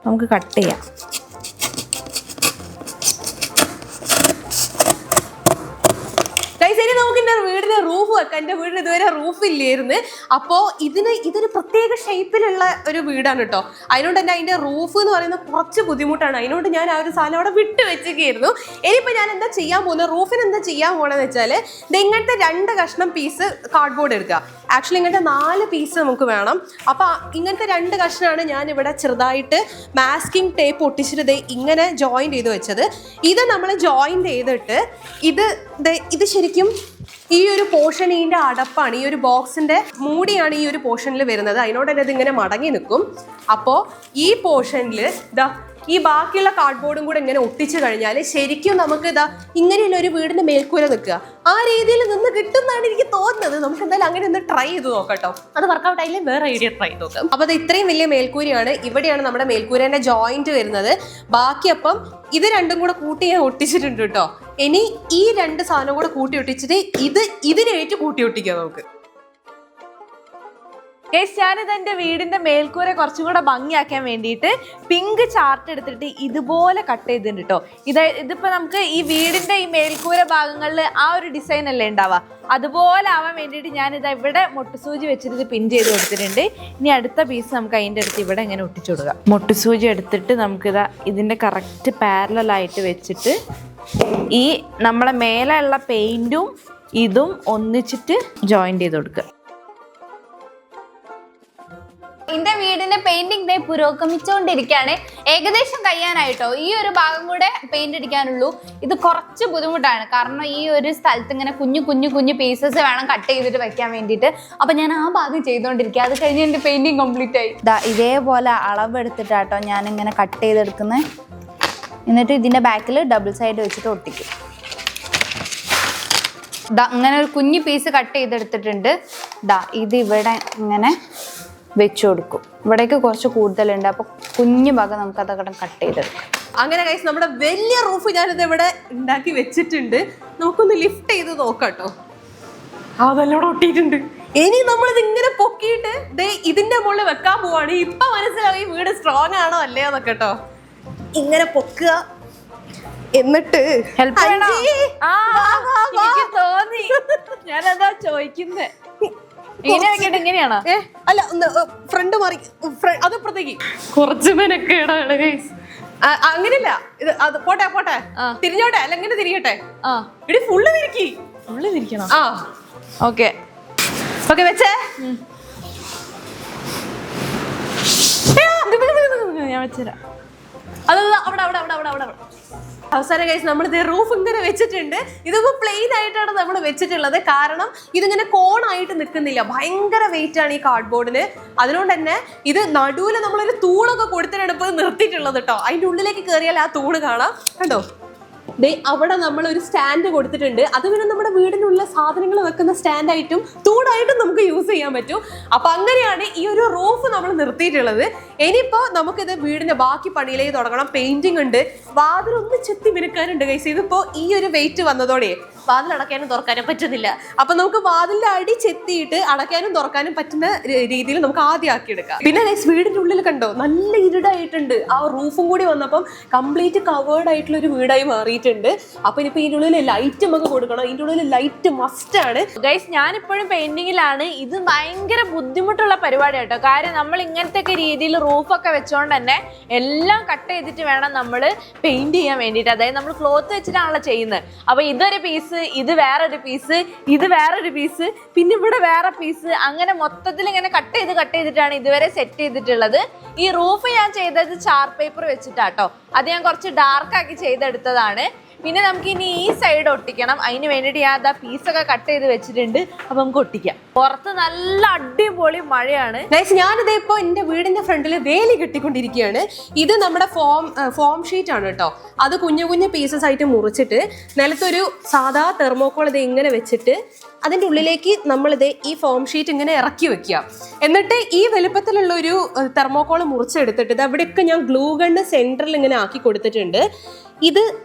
നമുക്ക് കട്ട് ചെയ്യാം. ഇനി നമുക്ക് എന്റെ വീടിന് റൂഫ് വെക്കാം. എന്റെ വീടിന് ഇതുവരെ റൂഫ് ഇല്ലായിരുന്നു. അപ്പോൾ ഇതൊരു പ്രത്യേക ഷേപ്പിലുള്ള ഒരു വീടാണ് കേട്ടോ. അതിനോണ്ട് തന്നെ അതിന്റെ റൂഫ് എന്ന് പറയുന്നത് കുറച്ച് ബുദ്ധിമുട്ടാണ്. അതിനോണ്ട് ഞാൻ ആ ഒരു സാധനം അവിടെ വിട്ട് വെച്ചിരിക്കുന്നു. ഇനിയിപ്പോൾ ഞാൻ എന്താ ചെയ്യാൻ പോകുന്നത്, റൂഫിന് എന്താ ചെയ്യാൻ പോകണമെന്ന് വെച്ചാൽ ഇങ്ങനത്തെ 2 കഷ്ണം പീസ് കാർഡ്ബോർഡ് എടുക്കുക. ആക്ച്വലി ഇങ്ങനത്തെ 4 പീസ് നമുക്ക് വേണം. അപ്പോൾ ഇങ്ങനത്തെ 2 കഷ്ണമാണ് ഞാൻ ഇവിടെ ചെറുതായിട്ട് മാസ്കിംഗ് ടേപ്പ് ഒട്ടിച്ചിട്ട് ഇങ്ങനെ ജോയിന്റ് ചെയ്ത് വെച്ചത്. ഇത് നമ്മൾ ജോയിന്റ് ചെയ്തിട്ട് ഇത് ശരിക്കും ഈ ഒരു പോർഷൻ ഇതിന്റെ അടപ്പാണ്. ഈ ഒരു ബോക്സിന്റെ മൂടിയാണ് ഈ ഒരു പോർഷനിൽ വരുന്നത്. അതിനോട് തന്നെ ഇതിങ്ങനെ മടങ്ങി നിൽക്കും. അപ്പോൾ ഈ പോർഷനിൽ ഈ ബാക്കിയുള്ള കാർഡ്ബോർഡും കൂടെ ഇങ്ങനെ ഒട്ടിച്ചു കഴിഞ്ഞാൽ ശരിക്കും നമുക്ക് ഇങ്ങനെയുള്ള ഒരു വീടിന്റെ മേൽക്കൂര നിൽക്കുക ആ രീതിയിൽ നിന്ന് കിട്ടുന്നതാണ് എനിക്ക് തോന്നുന്നത്. നമുക്ക് എന്തായാലും അങ്ങനെ ഒന്ന് ട്രൈ ചെയ്ത് നോക്കട്ടോ. അത് വർക്കൗട്ട് ആയില്ലേ വേറെ ഐഡിയ ട്രൈ ചെയ്ത് നോക്കാം. അപ്പൊ അത് ഇത്രയും വലിയ മേൽക്കൂരയാണ്. ഇവിടെയാണ് നമ്മുടെ മേൽക്കൂരേന്റെ ജോയിന്റ് വരുന്നത്. ബാക്കി അപ്പം ഇത് രണ്ടും കൂടെ കൂട്ടി ഞാൻ ഒട്ടിച്ചിട്ടുണ്ട് കേട്ടോ. ഇനി ഈ 2 സാധനം കൂടെ കൂട്ടി ഒട്ടിച്ചിട്ട് ഇതിനേറ്റ് കൂട്ടി ഒട്ടിക്കാം നമുക്ക്. ഞാനിത് എൻ്റെ വീടിന്റെ മേൽക്കൂര കുറച്ചും കൂടെ ഭംഗിയാക്കാൻ വേണ്ടിയിട്ട് പിങ്ക് ചാർട്ട് എടുത്തിട്ട് ഇതുപോലെ കട്ട് ചെയ്തിട്ടുണ്ട് കേട്ടോ. ഇതിപ്പോ നമുക്ക് ഈ വീടിന്റെ ഈ മേൽക്കൂര ഭാഗങ്ങളിൽ ആ ഒരു ഡിസൈൻ അല്ലേ ഉണ്ടാവുക, അതുപോലെ ആവാൻ വേണ്ടിയിട്ട് ഞാനിത് ഇവിടെ മുട്ടുസൂചി വെച്ചിട്ട് പിൻ ചെയ്ത് കൊടുത്തിട്ടുണ്ട്. ഇനി അടുത്ത പീസ് നമുക്ക് അതിൻ്റെ അടുത്ത് ഇവിടെ ഇങ്ങനെ ഒട്ടിച്ചു കൊടുക്കാം. മുട്ടുസൂചി എടുത്തിട്ട് നമുക്കിതാ ഇതിന്റെ കറക്റ്റ് പാരലായിട്ട് വെച്ചിട്ട് ഈ നമ്മളെ മേലെ ഉള്ള പെയിന്റും ഇതും ഒന്നിച്ചിട്ട് ജോയിന്റ് ചെയ്ത് കൊടുക്കുക. എന്റെ വീടിന്റെ പെയിന്റിംഗ് ഡേ പുരോഗമിച്ചുകൊണ്ടിരിക്കുകയാണ്. ഏകദേശം കഴിയാനായിട്ടോ. ഈ ഒരു ഭാഗം കൂടെ പെയിന്റ് അടിക്കാനുള്ളൂ. ഇത് കുറച്ച് ബുദ്ധിമുട്ടാണ്, കാരണം ഈ ഒരു സ്ഥലത്ത് ഇങ്ങനെ കുഞ്ഞു പീസസ് വേണം കട്ട് ചെയ്തിട്ട് വെക്കാൻ വേണ്ടിയിട്ട്. അപ്പൊ ഞാൻ ആ ഭാഗം ചെയ്തുകൊണ്ടിരിക്കുക. അത് കഴിഞ്ഞ് എന്റെ പെയിന്റിങ് കംപ്ലീറ്റ് ആയി. ഇതേപോലെ അളവെടുത്തിട്ടാട്ടോ ഞാൻ ഇങ്ങനെ കട്ട് ചെയ്തെടുക്കുന്നത്. എന്നിട്ട് ഇതിന്റെ ബാക്കിൽ ഡബിൾ സൈഡ് വെച്ചിട്ട് ഒട്ടിക്കും. അങ്ങനെ ഒരു കുഞ്ഞു പീസ് കട്ട് ചെയ്തെടുത്തിട്ടുണ്ട്. ഇത് ഇവിടെ ഇങ്ങനെ വെച്ചു കൊടുക്കും. ഇവിടേക്ക് കുറച്ച് കൂടുതലുണ്ട്. അപ്പൊ കുഞ്ഞു ഭാഗം നമുക്ക് അതവിടെ കട്ട് ചെയ്തെടുക്കാം. അങ്ങനെ ഗൈസ് നമ്മുടെ വലിയ റൂഫ് ഞാനിത് ഇവിടെ ഉണ്ടാക്കി വെച്ചിട്ടുണ്ട്. നമുക്കൊന്ന് ലിഫ്റ്റ് ചെയ്ത് നോക്കാട്ടോ. അതെല്ലാം ഒട്ടിയിട്ടുണ്ട്. ഇനി നമ്മളിത് ഇങ്ങനെ പൊക്കിയിട്ട് ഇതിന്റെ മുകളിൽ വെക്കാൻ പോവാണ്. ഇപ്പൊ മനസ്സിലാവും ഈ വീട് സ്ട്രോങ് ആണോ അല്ലേ എന്നൊക്കെ കേട്ടോ. ഇങ്ങനെ പൊക്കുക, എന്നിട്ട് തോന്നി ഞാനതാ ചോദിക്കുന്നേ. ഇങ്ങനെയാണോ? അല്ല, ഫ്രണ്ട് മാറി അതപ്പുറത്തേക്ക് കുറച്ച് മെനക്കേടാണ് ഗൈസ്. അങ്ങനെയല്ല, ഇത് അത് പോട്ടെ തിരിഞ്ഞോട്ടെ, അല്ല ഇങ്ങനെ തിരിയട്ടെ. ഇടി ഫുള്ള് തിരിക്കണം. ആ ഓക്കെ വെച്ചേ. ഞാൻ വെച്ചുതരാം. അവിടെ അവസാനം ഗൈസ് നമ്മളിത് റൂഫ് ഇങ്ങനെ വെച്ചിട്ടുണ്ട്. ഇതിപ്പോ പ്ലെയിൻ ആയിട്ടാണ് നമ്മൾ വെച്ചിട്ടുള്ളത്. കാരണം ഇതിങ്ങനെ കോണായിട്ട് നിൽക്കുന്നില്ല. ഭയങ്കര വെയിറ്റ് ആണ് ഈ കാർഡ്ബോർഡിന്. അതുകൊണ്ട് തന്നെ ഇത് നടുവില് നമ്മളൊരു തൂണൊക്കെ കൊടുത്തിട്ടാണ് ഇപ്പൊ നിർത്തിയിട്ടുള്ളത് കേട്ടോ. അതിന്റെ ഉള്ളിലേക്ക് കയറിയാൽ ആ തൂണ് കാണാം. കണ്ടോ, അവിടെ നമ്മൾ ഒരു സ്റ്റാൻഡ് കൊടുത്തിട്ടുണ്ട്. അത് പിന്നെ നമ്മുടെ വീടിനുള്ള സാധനങ്ങൾ വെക്കുന്ന സ്റ്റാൻഡായിട്ടും തൂണായിട്ടും നമുക്ക് യൂസ് ചെയ്യാൻ പറ്റും. അപ്പൊ അങ്ങനെയാണ് ഈ ഒരു റൂഫ് നമ്മൾ നിർത്തിയിട്ടുള്ളത്. ഇനിയിപ്പോ നമുക്കിത് വീടിന്റെ ബാക്കി പണിയിലേക്ക് തുടങ്ങണം. പെയിന്റിംഗ് ഉണ്ട്, വാതിലൊന്ന് ചെത്തി മിനുക്കാനുണ്ട് ഗൈസ്. ഇതിപ്പോ ഈ ഒരു വെയിറ്റ് വന്നതോടെ വാതിൽ അടയ്ക്കാനും തുറക്കാനും പറ്റുന്നില്ല. അപ്പൊ നമുക്ക് വാതിലിന്റെ അടി ചെത്തിയിട്ട് അടയ്ക്കാനും തുറക്കാനും പറ്റുന്ന രീതിയിൽ നമുക്ക് ആദ്യം ആക്കിയെടുക്കാം. പിന്നെ ഗൈസ് വീടിന്റെ ഉള്ളിൽ കണ്ടോ നല്ല ഇരുടായിട്ടുണ്ട്. ആ റൂഫും കൂടി വന്നപ്പം കംപ്ലീറ്റ് കവേർഡ് ആയിട്ടുള്ള ഒരു വീടായി മാറിയിട്ടുണ്ട്. അപ്പൊ ഇനിയിപ്പോ ഇതിന്റെ ഉള്ളിൽ ലൈറ്റ് നമുക്ക് കൊടുക്കണം. ഇതിന്റെ ഉള്ളിൽ ലൈറ്റ് മസ്റ്റ് ആണ് ഗൈസ്. ഞാനിപ്പോഴും പെയിന്റിങ്ങിലാണ്. ഇത് ഭയങ്കര ബുദ്ധിമുട്ടുള്ള പരിപാടി കേട്ടോ. കാര്യം നമ്മൾ ഇങ്ങനത്തെ രീതിയിൽ റൂഫൊക്കെ വെച്ചോണ്ട് തന്നെ എല്ലാം കട്ട് ചെയ്തിട്ട് വേണം നമ്മൾ പെയിന്റ് ചെയ്യാൻ വേണ്ടിയിട്ട്. അതായത് നമ്മൾ ക്ലോത്ത് വെച്ചിട്ടാണല്ലോ ചെയ്യുന്നത്. അപ്പൊ ഇതൊരു പീസ്, ഇത് വേറൊരു പീസ്, ഇത് വേറൊരു പീസ്, പിന്നെ ഇവിടെ വേറെ പീസ്, അങ്ങനെ മൊത്തത്തിൽ ഇങ്ങനെ കട്ട് ചെയ്തിട്ടാണ് ഇതുവരെ സെറ്റ് ചെയ്തിട്ടുള്ളത്. ഈ റൂഫ് ഞാൻ ചെയ്തത് ചാർട്ട് പേപ്പർ വെച്ചിട്ടാട്ടോ. അത് ഞാൻ കുറച്ച് ഡാർക്ക് ആക്കി ചെയ്തെടുത്തതാണ്. പിന്നെ നമുക്ക് ഇനി ഈ സൈഡ് ഒട്ടിക്കണം. അതിന് വേണ്ടിയിട്ട് ഞാൻ ആ പീസൊക്കെ കട്ട് ചെയ്ത് വെച്ചിട്ടുണ്ട്. അപ്പൊ നമുക്ക് ഒട്ടിക്കാം. പുറത്ത് നല്ല അടിപൊളി മഴയാണ്. ഞാനിത് ഇപ്പൊ എന്റെ വീടിന്റെ ഫ്രണ്ടിൽ വേലി കെട്ടിക്കൊണ്ടിരിക്കുകയാണ്. ഇത് നമ്മുടെ ഫോം ഷീറ്റ് ആണ് കേട്ടോ. അത് കുഞ്ഞു കുഞ്ഞു പീസസ് ആയിട്ട് മുറിച്ചിട്ട് നിലത്തൊരു സാധാ തെർമോക്കോൾ ഇത് ഇങ്ങനെ വെച്ചിട്ട് അതിന്റെ ഉള്ളിലേക്ക് നമ്മളിത് ഈ ഫോം ഷീറ്റ് ഇങ്ങനെ ഇറക്കി വെക്കുക. എന്നിട്ട് ഈ വലുപ്പത്തിലുള്ള ഒരു തെർമോക്കോൾ മുറിച്ചെടുത്തിട്ട് ഇത് അവിടെയൊക്കെ ഞാൻ ഗ്ലൂ ഗണ്ണ് സെന്ററിൽ ഇങ്ങനെ ആക്കി കൊടുത്തിട്ടുണ്ട്.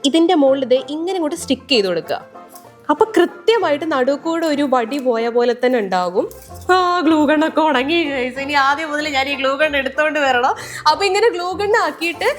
ഇതിന്റെ മുകളിൽ ഇത് ഇങ്ങനെ ഇങ്ങോട്ട് സ്റ്റിക്ക് ചെയ്ത് കൊടുക്കുക. അപ്പൊ കൃത്യമായിട്ട് നടുക്കൂടെ ഒരു വടി പോയ പോലെ തന്നെ ഉണ്ടാകും. ഗ്ലൂ ഗണ്ണൊക്കെ ഉണങ്ങി. ഇനി ആദ്യം മുതൽ ഞാൻ ഈ ഗ്ലൂ ഗണ്ണ് എടുത്തോണ്ട് വരണം. അപ്പൊ ഇങ്ങനെ ഗ്ലൂ ഗണ്ണ് ആക്കിയിട്ട്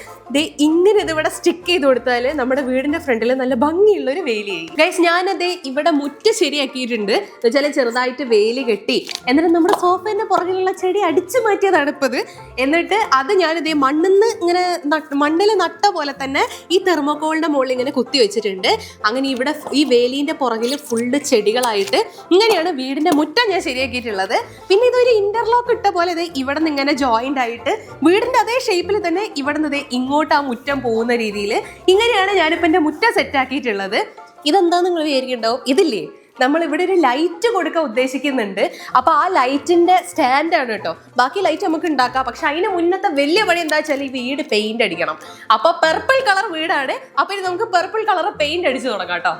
ഇങ്ങനെ ഇതിവിടെ സ്റ്റിക്ക് ചെയ്ത് കൊടുത്താൽ നമ്മുടെ വീടിന്റെ ഫ്രണ്ടിൽ നല്ല ഭംഗിയുള്ള ഒരു വേലിയായി. ഗൈസ് ഞാനത് ഇവിടെ മുറ്റ ശരിയാക്കിയിട്ടുണ്ട്. എന്നുവെച്ചാൽ ചെറുതായിട്ട് വേലി കെട്ടി എന്നിട്ട് നമ്മുടെ സോഫേന്റെ പുറകിലുള്ള ചെടി അടിച്ചു മാറ്റിയതാണ് ഇപ്പത്. എന്നിട്ട് അത് ഞാനിത് മണ്ണിൽ നട്ട പോലെ തന്നെ ഈ തെർമോക്കോളിന്റെ മുകളിൽ ഇങ്ങനെ കുത്തി വെച്ചിട്ടുണ്ട്. അങ്ങനെ ഇവിടെ ഈ വേലിന്റെ പുറകിൽ ഫുള്ള് ചെടികളായിട്ട് ഇങ്ങനെയാണ് വീടിന്റെ മുറ്റം ഞാൻ ശരിയാക്കിയിട്ടുള്ളത്. പിന്നെ ഇതൊരു ഇന്റർലോക്ക് ഇട്ട പോലെ ഇത് ഇവിടെ നിന്ന് ഇങ്ങനെ ജോയിന്റ് ആയിട്ട് വീടിന്റെ അതേ ഷേപ്പിൽ തന്നെ ഇവിടെ നിന്ന് ഇങ്ങോട്ട് ആ മുറ്റം പോകുന്ന രീതിയിൽ ഇങ്ങനെയാണ് ഞാനിപ്പോ എന്റെ മുറ്റം സെറ്റ് ആക്കിയിട്ടുള്ളത്. ഇതെന്താന്ന് നിങ്ങൾ വിചാരിക്കുന്നുണ്ടാവും. ഇതില്ലേ, നമ്മൾ ഇവിടെ ഒരു ലൈറ്റ് കൊടുക്കാൻ ഉദ്ദേശിക്കുന്നുണ്ട്. അപ്പൊ ആ ലൈറ്റിന്റെ സ്റ്റാൻഡാണ് കേട്ടോ. ബാക്കി ലൈറ്റ് നമുക്ക് ഉണ്ടാക്കാം. പക്ഷെ അതിന് മുന്നത്തെ വലിയ പണി എന്താ വെച്ചാൽ ഈ വീട് പെയിന്റ് അടിക്കണം. അപ്പൊ പെർപ്പിൾ കളർ വീടാണ്. അപ്പൊ ഇനി നമുക്ക് പെർപ്പിൾ കളർ പെയിന്റ് അടിച്ചു തുടങ്ങാം കേട്ടോ.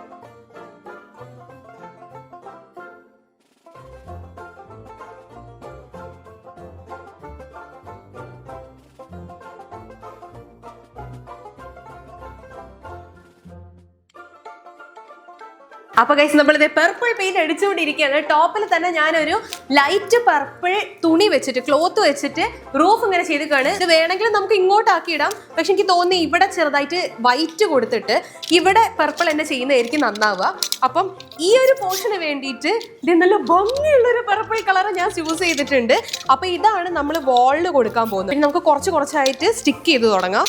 അപ്പൊ ഗൈസ് നമ്മളിത് പെർപ്പിൾ പെയിന്റ് അടിച്ചുകൊണ്ടിരിക്കുകയാണ്. ടോപ്പിൽ തന്നെ ഞാനൊരു ലൈറ്റ് പർപ്പിൾ തുണി വെച്ചിട്ട് ക്ലോത്ത് വെച്ചിട്ട് റൂഫ് ഇങ്ങനെ ചെയ്തിട്ടാണ്. ഇത് വേണമെങ്കിൽ നമുക്ക് ഇങ്ങോട്ടാക്കി ഇടാം. പക്ഷെ എനിക്ക് തോന്നി ഇവിടെ ചെറുതായിട്ട് വൈറ്റ് കൊടുത്തിട്ട് ഇവിടെ പർപ്പിൾ തന്നെ ചെയ്യുന്നതായിരിക്കും നന്നാവുക. അപ്പം ഈ ഒരു പോർഷന് വേണ്ടിയിട്ട് ഇത് നല്ല ഭംഗിയുള്ളൊരു പർപ്പിൾ കളർ ഞാൻ ചൂസ് ചെയ്തിട്ടുണ്ട്. അപ്പൊ ഇതാണ് നമ്മൾ വാളിൽ കൊടുക്കാൻ പോകുന്നത്. പിന്നെ നമുക്ക് കുറച്ചായിട്ട് സ്റ്റിക്ക് ചെയ്ത് തുടങ്ങാം.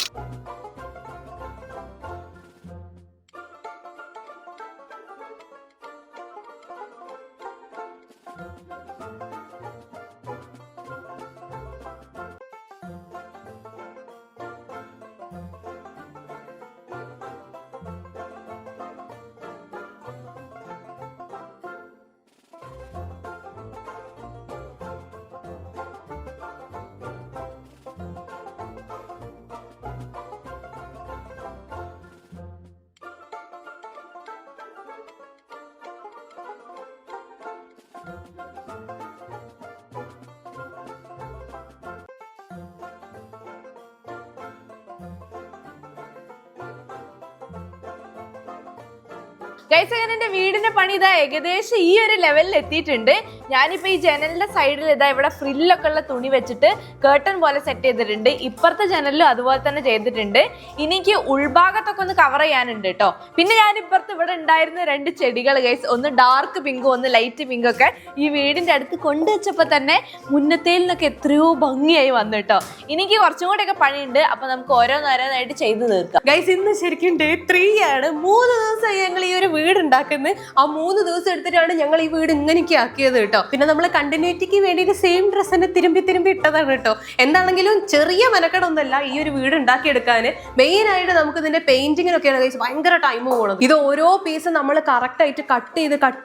ഗൈസ് അങ്ങനെ എന്റെ വീടിന്റെ പണി ഇതാ ഏകദേശം ഈ ഒരു ലെവലിൽ എത്തിയിട്ടുണ്ട്. ഞാനിപ്പോ ഈ ജനലിന്റെ സൈഡിൽ ഇതാ ഇവിടെ ഫ്രില്ലൊക്കെ ഉള്ള തുണി വെച്ചിട്ട് കേർട്ടൺ പോലെ സെറ്റ് ചെയ്തിട്ടുണ്ട്. ഇപ്പുറത്തെ ജനലിലും അതുപോലെ തന്നെ ചെയ്തിട്ടുണ്ട്. എനിക്ക് ഉൾഭാഗത്തൊക്കെ ഒന്ന് കവർ ചെയ്യാനുണ്ട് കേട്ടോ. പിന്നെ ഞാൻ ഇപ്പുറത്ത് ഇവിടെ ഉണ്ടായിരുന്ന 2 ചെടികൾ ഗൈസ്, ഒന്ന് ഡാർക്ക് പിങ്കും ഒന്ന് ലൈറ്റ് പിങ്കും ഒക്കെ ഈ വീടിന്റെ അടുത്ത് കൊണ്ടുവച്ചപ്പോ തന്നെ മുന്നത്തേൽ നിന്നൊക്കെ എത്രയോ ഭംഗിയായി വന്നു കേട്ടോ. എനിക്ക് കുറച്ചും കൂടെയൊക്കെ പണിയുണ്ട്. അപ്പൊ നമുക്ക് ഓരോന്നോരോന്നായിട്ട് ചെയ്തു തീർക്കാം. ഗൈസ് ഇന്ന് ശരിക്കും ഡേ 3 ആണ്. 3 ദിവസമായി ഞങ്ങൾ ഈ ഒരു വീട് ഉണ്ടാക്കുന്നത്. ആ 3 ദിവസം എടുത്തിട്ടാണ് ഞങ്ങൾ ഈ വീട് ഇങ്ങനെയൊക്കെ ആക്കിയത് കേട്ടോ. പിന്നെ നമ്മൾ കണ്ടിന്യൂറ്റിക്ക് വേണ്ടിയിട്ട് സെയിം ഡ്രസ്സ് തന്നെ തിരുമ്പി ഇട്ടതാണ് കേട്ടോ. എന്താണെങ്കിലും ചെറിയ മെനക്കെടൊന്നുമല്ല ഈ ഒരു വീട് ഉണ്ടാക്കിയെടുക്കാൻ. മെയിൻ ആയിട്ട് നമുക്ക് ഇതിന്റെ പെയിന്റിങ്ങിനൊക്കെയാണ് ഗൈസ് ഭയങ്കര ടൈം പോകണം. ഇത് ഓരോ പീസ് നമ്മൾ കറക്റ്റ് ആയിട്ട് കട്ട്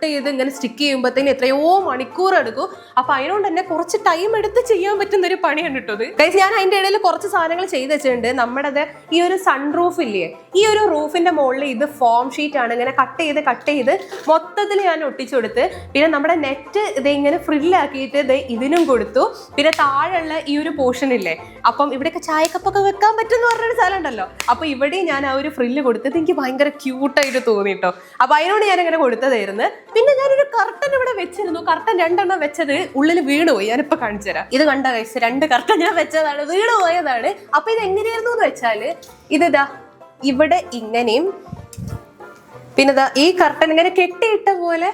ചെയ്ത് ഇങ്ങനെ സ്റ്റിക്ക് ചെയ്യുമ്പോഴത്തേന് എത്രയോ മണിക്കൂർ എടുക്കും. അപ്പൊ അതിനോണ്ട് തന്നെ കുറച്ച് ടൈം എടുത്ത് ചെയ്യാൻ പറ്റുന്ന ഒരു പണിയാണ് കിട്ടുന്നത് ഗൈസ്. ഞാൻ അതിന്റെ ഇടയിൽ കുറച്ച് സാധനങ്ങൾ ചെയ്ത് വെച്ചിട്ടുണ്ട്. നമ്മുടെ ഈ ഒരു സൺ റൂഫ് ഇല്ലേ, ഈ ഒരു റൂഫിന്റെ മുകളിൽ ഇത് ഫോം ഷീറ്റ് ആണ്. ഇങ്ങനെ കട്ട് ചെയ്ത് മൊത്തത്തിൽ ഞാൻ ഒട്ടിച്ചു കൊടുത്ത്. പിന്നെ നമ്മുടെ നെറ്റ് ഇത് ഇങ്ങനെ ഫ്രില്ലാക്കിയിട്ട് ഇതിനും കൊടുത്തു. പിന്നെ താഴെയുള്ള ഈ ഒരു പോർഷൻ ഇല്ലേ, അപ്പം ഇവിടെയൊക്കെ ചായക്കപ്പൊക്കെ വെക്കാൻ പറ്റുമെന്ന് പറഞ്ഞൊരു സ്ഥലം ഉണ്ടല്ലോ. അപ്പൊ ഇവിടെ ഞാൻ ആ ഒരു ഫ്രില്ല് കൊടുത്തത് എനിക്ക് ഭയങ്കര ക്യൂട്ടായിട്ട് തോന്നിട്ടോ. അപ്പൊ അതിനോട് ഞാൻ ഇങ്ങനെ കൊടുത്തതായിരുന്നു. പിന്നെ ഞാനൊരു കർട്ടൻ ഇവിടെ വെച്ചിരുന്നു. കർട്ടൻ 2 എണ്ണം വെച്ചത് ഉള്ളിൽ വീണുപോയി. ഞാനിപ്പോ കാണിച്ചു തരാം. ഇത് കണ്ട ഗൈസ്, 2 കർട്ടൻ ഞാൻ വെച്ചതാണ്, വീണ് പോയതാണ്. അപ്പൊ ഇത് എങ്ങനെയായിരുന്നു എന്ന് വെച്ചാല് ഇതാ ഇവിടെ ഇങ്ങനെയും പിന്നെ ഈ കർട്ടൻ ഇങ്ങനെ കെട്ടിയിട്ട പോലെ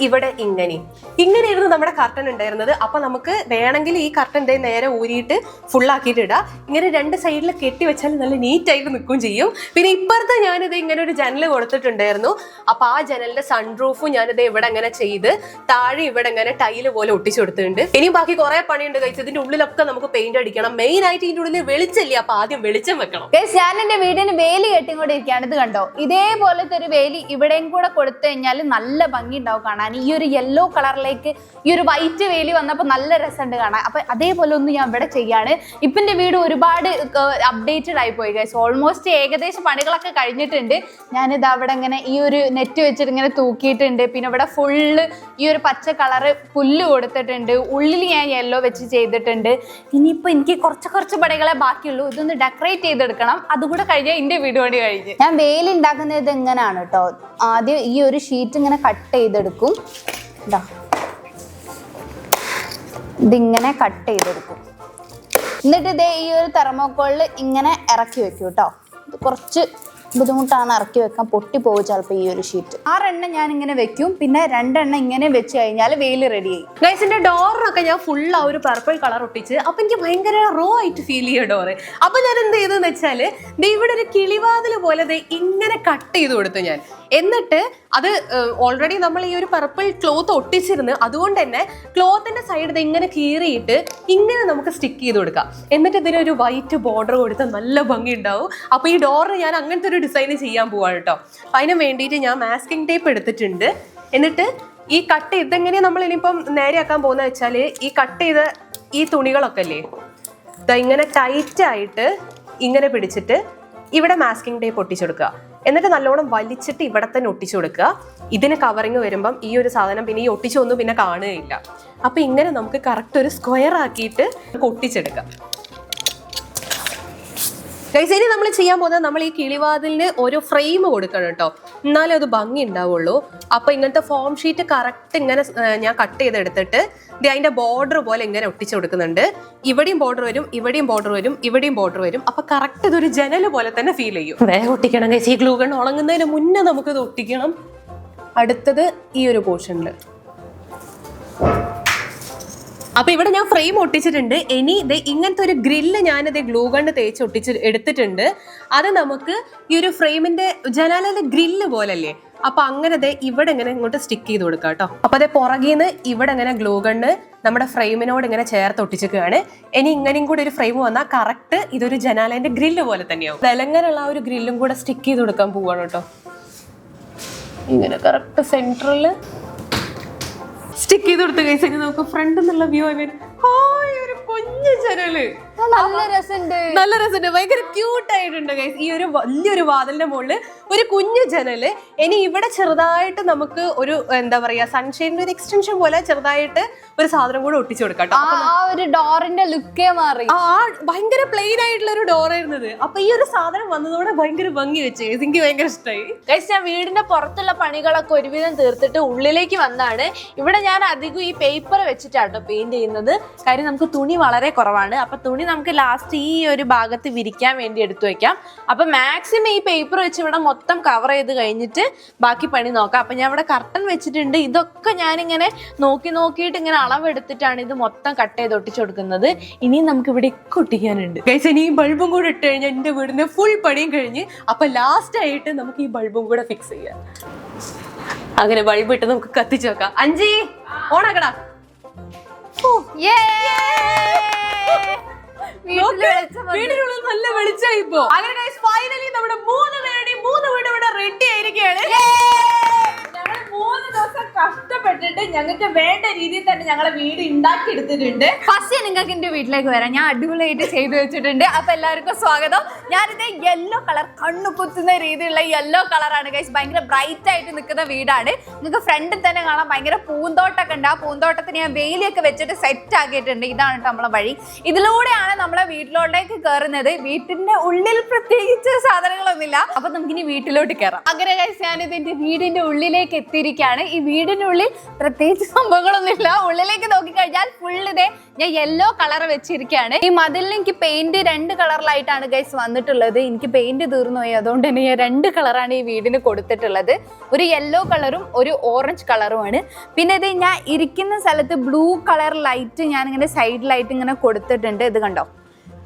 ഇവിടെ ഇങ്ങനെയായിരുന്നു നമ്മുടെ കർട്ടൻ ഉണ്ടായിരുന്നത്. അപ്പൊ നമുക്ക് വേണമെങ്കിൽ ഈ കർട്ടൻ നേരെ ഊരിയിട്ട് ഫുള്ളാക്കിയിട്ട് ഇടാം. ഇങ്ങനെ രണ്ട് സൈഡിൽ കെട്ടി വെച്ചാൽ നല്ല നീറ്റ് ആയിട്ട് നിൽക്കുകയും ചെയ്യും. പിന്നെ ഇപ്പുറത്തെ ഞാനിത് ഇങ്ങനെ ഒരു ജനൽ കൊടുത്തിട്ടുണ്ടായിരുന്നു. അപ്പൊ ആ ജനലിന്റെ സൺറൂഫും ഞാനിത് ഇവിടെ ഇങ്ങനെ ചെയ്ത് താഴെ ഇവിടെ ഇങ്ങനെ ടൈല് പോലെ ഒട്ടിച്ചു കൊടുത്തിട്ടുണ്ട്. ഇനിയും ബാക്കി കുറെ പണിയുണ്ട് കഴിച്ച്. ഇതിന്റെ ഉള്ളിലൊക്കെ നമുക്ക് പെയിന്റ് അടിക്കണം. മെയിൻ ആയിട്ട് ഇതിന്റെ ഉള്ളിൽ വെളിച്ചല്ലേ, അപ്പൊ ആദ്യം വെളിച്ചം വെക്കണം. ഞാൻ എന്റെ വീടിന് വേലി കെട്ടിക്കൊണ്ടിരിക്കുകയാണ്. ഇത് കണ്ടോ, ഇതേപോലത്തെ ഒരു വേലി ഇവിടെയും കൂടെ കൊടുത്തു കഴിഞ്ഞാൽ നല്ല ഭംഗി ഉണ്ടാവും കാണാൻ. ഈ ഒരു യെല്ലോ കളറിലേക്ക് ഈ ഒരു വൈറ്റ് വേലി വന്നപ്പോൾ നല്ല രസമുണ്ട് കാണാൻ. അപ്പൊ അതേപോലെ ഒന്ന് ഞാൻ ഇവിടെ ചെയ്യാണ്. ഇപ്പം എൻ്റെ വീട് ഒരുപാട് അപ്ഡേറ്റഡ് ആയി പോയി ഗൈസ്. ഓൾമോസ്റ്റ് ഏകദേശം പണികളൊക്കെ കഴിഞ്ഞിട്ടുണ്ട്. ഞാനിത് അവിടെ ഇങ്ങനെ ഈ ഒരു നെറ്റ് വെച്ചിട്ട് ഇങ്ങനെ തൂക്കിയിട്ടുണ്ട്. പിന്നെ ഇവിടെ ഫുള്ള് ഈ ഒരു പച്ച കളറ് പുല്ല് കൊടുത്തിട്ടുണ്ട്. ഉള്ളിൽ ഞാൻ യെല്ലോ വെച്ച് ചെയ്തിട്ടുണ്ട്. ഇനിയിപ്പോൾ എനിക്ക് കുറച്ച് പണികളെ ബാക്കിയുള്ളൂ. ഇതൊന്ന് ഡെക്കറേറ്റ് ചെയ്തെടുക്കണം. അതുകൂടെ കഴിഞ്ഞാൽ എൻ്റെ വീട് പണി കഴിഞ്ഞ്. ഞാൻ വേലി ഉണ്ടാക്കുന്നത് എങ്ങനെയാണ് കേട്ടോ. ആദ്യം ഈ ഒരു ഷീറ്റ് ഇങ്ങനെ കട്ട് ചെയ്തെടുക്കും. ഇതാ ഇതിങ്ങനെ കട്ട് ചെയ്തെടുക്കും. എന്നിട്ട് ഇതേ ഈ ഒരു തെർമോക്കോളിൽ ഇങ്ങനെ ഇറക്കി വെക്കും കേട്ടോ. ഇത് കുറച്ച് ബുദ്ധിമുട്ടാണ് ഇറക്കി വെക്കാൻ, പൊട്ടിപ്പോകും ചിലപ്പോൾ ഈ ഒരു ഷീറ്റ്. 6 എണ്ണം ഞാൻ ഇങ്ങനെ വെക്കും. പിന്നെ 2 എണ്ണം ഇങ്ങനെ വെച്ച് കഴിഞ്ഞാൽ വെയില് റെഡിയായി. ഗൈസിന്റെ ഡോറിനൊക്കെ ഞാൻ ഫുൾ ആ ഒരു പർപ്പിൾ കളർ ഒട്ടിച്ച്. അപ്പൊ എനിക്ക് ഭയങ്കര റോ ആയിട്ട് ഫീൽ ചെയ്യുക ഡോറ്. അപ്പൊ ഞാൻ എന്ത് ചെയ്തെന്ന് വെച്ചാല് ഇവിടെ ഒരു കിളിവാതില് പോലെ ഇങ്ങനെ കട്ട് ചെയ്ത് കൊടുത്തു ഞാൻ. എന്നിട്ട് അത് ഓൾറെഡി നമ്മൾ ഈ ഒരു പർപ്പിൾ ക്ലോത്ത് ഒട്ടിച്ചിരുന്നു. അതുകൊണ്ട് തന്നെ ക്ലോത്തിന്റെ സൈഡ് ഇങ്ങനെ കീറിയിട്ട് ഇങ്ങനെ നമുക്ക് സ്റ്റിക്ക് ചെയ്ത് കൊടുക്കാം. എന്നിട്ട് ഇതിനൊരു വൈറ്റ് ബോർഡർ കൊടുത്താൽ നല്ല ഭംഗി ഉണ്ടാവും. അപ്പൊ ഈ ഡോറിന് ഞാൻ അങ്ങനത്തെ ഒരു ഡിസൈൻ ചെയ്യാൻ പോവാണ് കേട്ടോ. അതിന് വേണ്ടിയിട്ട് ഞാൻ മാസ്കിംഗ് ടേപ്പ് എടുത്തിട്ടുണ്ട്. എന്നിട്ട് ഈ കട്ട് ഇതെങ്ങനെയാ നമ്മൾ ഇനിയിപ്പം നേരെയാക്കാൻ പോകുന്ന വെച്ചാൽ ഈ കട്ട് ചെയ്ത ഈ തുണികളൊക്കെ അല്ലേ, ഇങ്ങനെ ടൈറ്റ് ആയിട്ട് ഇങ്ങനെ പിടിച്ചിട്ട് ഇവിടെ മാസ്കിംഗ് ടേപ്പ് ഒട്ടിച്ചെടുക്കുക. എന്നിട്ട് നല്ലോണം വലിച്ചിട്ട് ഇവിടെ തന്നെ ഒട്ടിച്ചു കൊടുക്കുക. ഇതിന് കവറിങ് വരുമ്പം ഈ ഒരു സാധനം പിന്നെ ഈ ഒട്ടിച്ചൊന്നും പിന്നെ കാണുകയില്ല. അപ്പൊ ഇങ്ങനെ നമുക്ക് കറക്റ്റ് ഒരു സ്ക്വയർ ആക്കിയിട്ട് ഒട്ടിച്ചെടുക്കാം. ഇനി നമ്മൾ ചെയ്യാൻ പോകുന്നത്, നമ്മൾ ഈ കിളിവാതിലിന് ഒരു ഫ്രെയിം കൊടുക്കണം കേട്ടോ, എന്നാലേ അത് ഭംഗി ഉണ്ടാവുള്ളൂ. അപ്പൊ ഇങ്ങനത്തെ ഫോം ഷീറ്റ് കറക്റ്റ് ഇങ്ങനെ ഞാൻ കട്ട് ചെയ്തെടുത്തിട്ട് അതിന്റെ ബോർഡർ പോലെ ഇങ്ങനെ ഒട്ടിച്ചു കൊടുക്കുന്നുണ്ട്. ഇവിടെയും ബോർഡർ വരും, ഇവിടെയും ബോർഡർ വരും, ഇവിടെയും ബോർഡർ വരും. അപ്പൊ കറക്റ്റ് ഇതൊരു ജനൽ പോലെ തന്നെ ഫീൽ ചെയ്യും. വേഗം ഒട്ടിക്കണം ഗൈസ്. ഈ ഗ്ലൂ ഗൺ ഉണങ്ങുന്നതിന് മുന്നേ നമുക്കിത് ഒട്ടിക്കണം. അടുത്തത് ഈ ഒരു പോർഷനിൽ. അപ്പൊ ഇവിടെ ഞാൻ ഫ്രെയിം ഒട്ടിച്ചിട്ടുണ്ട്. ഇനി ഇങ്ങനത്തെ ഒരു ഗ്രില്ല് ഞാനത് ഗ്ലൂ ഗണ്ണ് തേച്ച് ഒട്ടിച്ച് എടുത്തിട്ടുണ്ട്. അത് നമുക്ക് ഈ ഒരു ഫ്രെയിമിന്റെ ജനാലയിലെ ഗ്രില്ല് പോലല്ലേ, അപ്പൊ അങ്ങനെ ഇവിടെ ഇങ്ങനെ ഇങ്ങോട്ട് സ്റ്റിക്ക് ചെയ്ത് കൊടുക്കാം കേട്ടോ. അപ്പൊ പുറകീന്ന് ഇവിടെ ഇങ്ങനെ ഗ്ലൂ ഗണ്ണ് നമ്മുടെ ഫ്രെയിമിനോട് ഇങ്ങനെ ചേർത്ത് ഒട്ടിച്ചിരിക്കുകയാണ്. ഇനി ഇങ്ങനെയും കൂടി ഒരു ഫ്രെയിം വന്നാൽ കറക്റ്റ് ഇതൊരു ജനാലന്റെ ഗ്രില്ല് പോലെ തന്നെയാവും. തെലങ്ങനെയുള്ള ആ ഒരു ഗ്രില്ലും കൂടെ സ്റ്റിക്ക് ചെയ്ത് കൊടുക്കാൻ പോവാണ് കേട്ടോ. ഇങ്ങനെ കറക്റ്റ് സെന്ററിൽ സ്റ്റിക്ക് ചെയ്ത് കൊടുത്ത് കഴിച്ചാൽ നമുക്ക് ഫ്രണ്ട് എന്നുള്ള വ്യൂ ആയി ഒരു കുഞ്ഞു ജനല്. നല്ല രസമുണ്ട്, ഭയങ്കര ക്യൂട്ട് ആയിട്ടുണ്ട് ഗൈസ്. ഈ ഒരു വലിയൊരു വാതിലിന്റെ മുകളിൽ ഒരു കുഞ്ഞു ജനല്. ഇനി ഇവിടെ ചെറുതായിട്ട് നമുക്ക് ഒരു എന്താ പറയാ സൺഷൈഡിന്റെ ഒരു എക്സ്റ്റൻഷൻ പോലെ ചെറുതായിട്ട് ഒരു സാധനം കൂടെ ഒട്ടിച്ചു കൊടുക്കാം. ഒരു ഡോറിന്റെ ലുക്കേ മാറി. ഭയങ്കര പ്ലെയിൻ ആയിട്ടുള്ള ഒരു ഡോർ ആയിരുന്നത്. അപ്പൊ ഈ ഒരു സാധനം വന്നതോടെ ഭയങ്കര ഭംഗി വെച്ച് എനിക്ക് ഭയങ്കര ഇഷ്ടമായി ഗൈസ്. ഞാൻ വീടിന്റെ പുറത്തുള്ള പണികളൊക്കെ ഒരുവിധം തീർത്തിട്ട് ഉള്ളിലേക്ക് വന്നാണ്. ഇവിടെ ഞാൻ അധികം ഈ പേപ്പർ വെച്ചിട്ടാട്ടോ പെയിന്റ് ചെയ്യുന്നത്. കാര്യം നമുക്ക് തുണി വളരെ കുറവാണ്. അപ്പൊ തുണി നമുക്ക് ലാസ്റ്റ് ഈ ഒരു ഭാഗത്ത് വിരിക്കാൻ വേണ്ടി എടുത്തു വെക്കാം. അപ്പൊ മാക്സിമം ഈ പേപ്പർ വെച്ച് ഇവിടെ മൊത്തം കവർ ചെയ്ത് കഴിഞ്ഞിട്ട് ബാക്കി പണി നോക്കാം. അപ്പൊ ഞാൻ ഇവിടെ കർട്ടൻ വെച്ചിട്ടുണ്ട്. ഇതൊക്കെ ഞാനിങ്ങനെ നോക്കിയിട്ട് ഇങ്ങനെ അളവെടുത്തിട്ടാണ് ഇത് മൊത്തം കട്ട് ചെയ്ത് ഒട്ടിച്ചു കൊടുക്കുന്നത്. ഇനിയും നമുക്ക് ഇവിടെ ഒട്ടിക്കാനുണ്ട് ഗൈസ്. ഇനി ഈ ബൾബും കൂടെ ഇട്ട് കഴിഞ്ഞാൽ എന്റെ വീടിന്റെ ഫുൾ പണിയും കഴിഞ്ഞ്. അപ്പൊ ലാസ്റ്റ് ആയിട്ട് നമുക്ക് ഈ ബൾബും കൂടെ ഫിക്സ് ചെയ്യാം. അങ്ങനെ ബൾബ് ഇട്ട് നമുക്ക് കത്തിച്ചു വെക്കാം. അഞ്ചി ഓണാക്കടാ. വീടിനുള്ളിൽ നല്ല വെളിച്ചമായി ഇപ്പോ. അങ്ങനെ ഫൈനലി നമ്മുടെ 3 പേരുടെയും 3 വീട് ഇവിടെ റെഡി ആയിരിക്കുകയാണ്. ഞങ്ങൾ 3 ദിവസം കഷ്ടപ്പെട്ടിട്ട് ഞങ്ങൾക്ക് വേണ്ട രീതിയിൽ തന്നെ ഞങ്ങളെ വീട് ഉണ്ടാക്കി എടുത്തിട്ടുണ്ട്. ഫസ്റ്റ് നിങ്ങൾക്ക് എന്റെ വീട്ടിലേക്ക് വരാം. ഞാൻ അടിപൊളിയായിട്ട് ചെയ്തു വെച്ചിട്ടുണ്ട്. അപ്പൊ എല്ലാവർക്കും സ്വാഗതം. ഞാനിത് യെല്ലോ കളർ, കണ്ണു കുത്തുന്ന രീതിയിലുള്ള യെല്ലോ കളറാണ് ഗൈസ്. ഭയങ്കര ബ്രൈറ്റ് ആയിട്ട് നിൽക്കുന്ന വീടാണ്. നിങ്ങൾക്ക് ഫ്രണ്ടിൽ തന്നെ കാണാം ഭയങ്കര പൂന്തോട്ടമൊക്കെ ഉണ്ട്. ആ പൂന്തോട്ടത്തിന് ഞാൻ വെയിലൊക്കെ വെച്ചിട്ട് സെറ്റ് ആക്കിയിട്ടുണ്ട്. ഇതാണ് നമ്മളെ വഴി. ഇതിലൂടെയാണ് നമ്മളെ വീട്ടിലോട്ടേക്ക് കയറുന്നത്. വീട്ടിന്റെ ഉള്ളിൽ പ്രത്യേകിച്ച് സാധനങ്ങളൊന്നുമില്ല. അപ്പൊ നമുക്കിനി വീട്ടിലോട്ട് കയറാം. അങ്ങനെ ഗൈസ് ഞാനിത് എന്റെ വീടിന്റെ ഉള്ളിലേക്ക് എത്തിയിരിക്കുകയാണ്. ഈ വീടിനുള്ളിൽ പ്രത്യേകിച്ച് സംഭവങ്ങളൊന്നുമില്ല. ഉള്ളിലേക്ക് നോക്കിക്കഴിഞ്ഞാൽ ഫുൾ ഇതേ ഞാൻ യെല്ലോ കളർ വെച്ചിരിക്കുകയാണ്. ഈ മതിലിന് എനിക്ക് പെയിന്റ് 2 കളറിലായിട്ടാണ് ഗൈസ് വന്നിട്ടുള്ളത്. എനിക്ക് പെയിന്റ് തീർന്നു പോയി, അതുകൊണ്ട് തന്നെ ഞാൻ 2 കളറാണ് ഈ വീടിന് കൊടുത്തിട്ടുള്ളത്. ഒരു യെല്ലോ കളറും ഒരു ഓറഞ്ച് കളറുമാണ്. പിന്നെ ഇത് ഞാൻ ഇരിക്കുന്ന സ്ഥലത്ത് ബ്ലൂ കളർ ലൈറ്റ് ഞാനിങ്ങനെ സൈഡിലായിട്ട് ഇങ്ങനെ കൊടുത്തിട്ടുണ്ട്. ഇത് കണ്ടോ,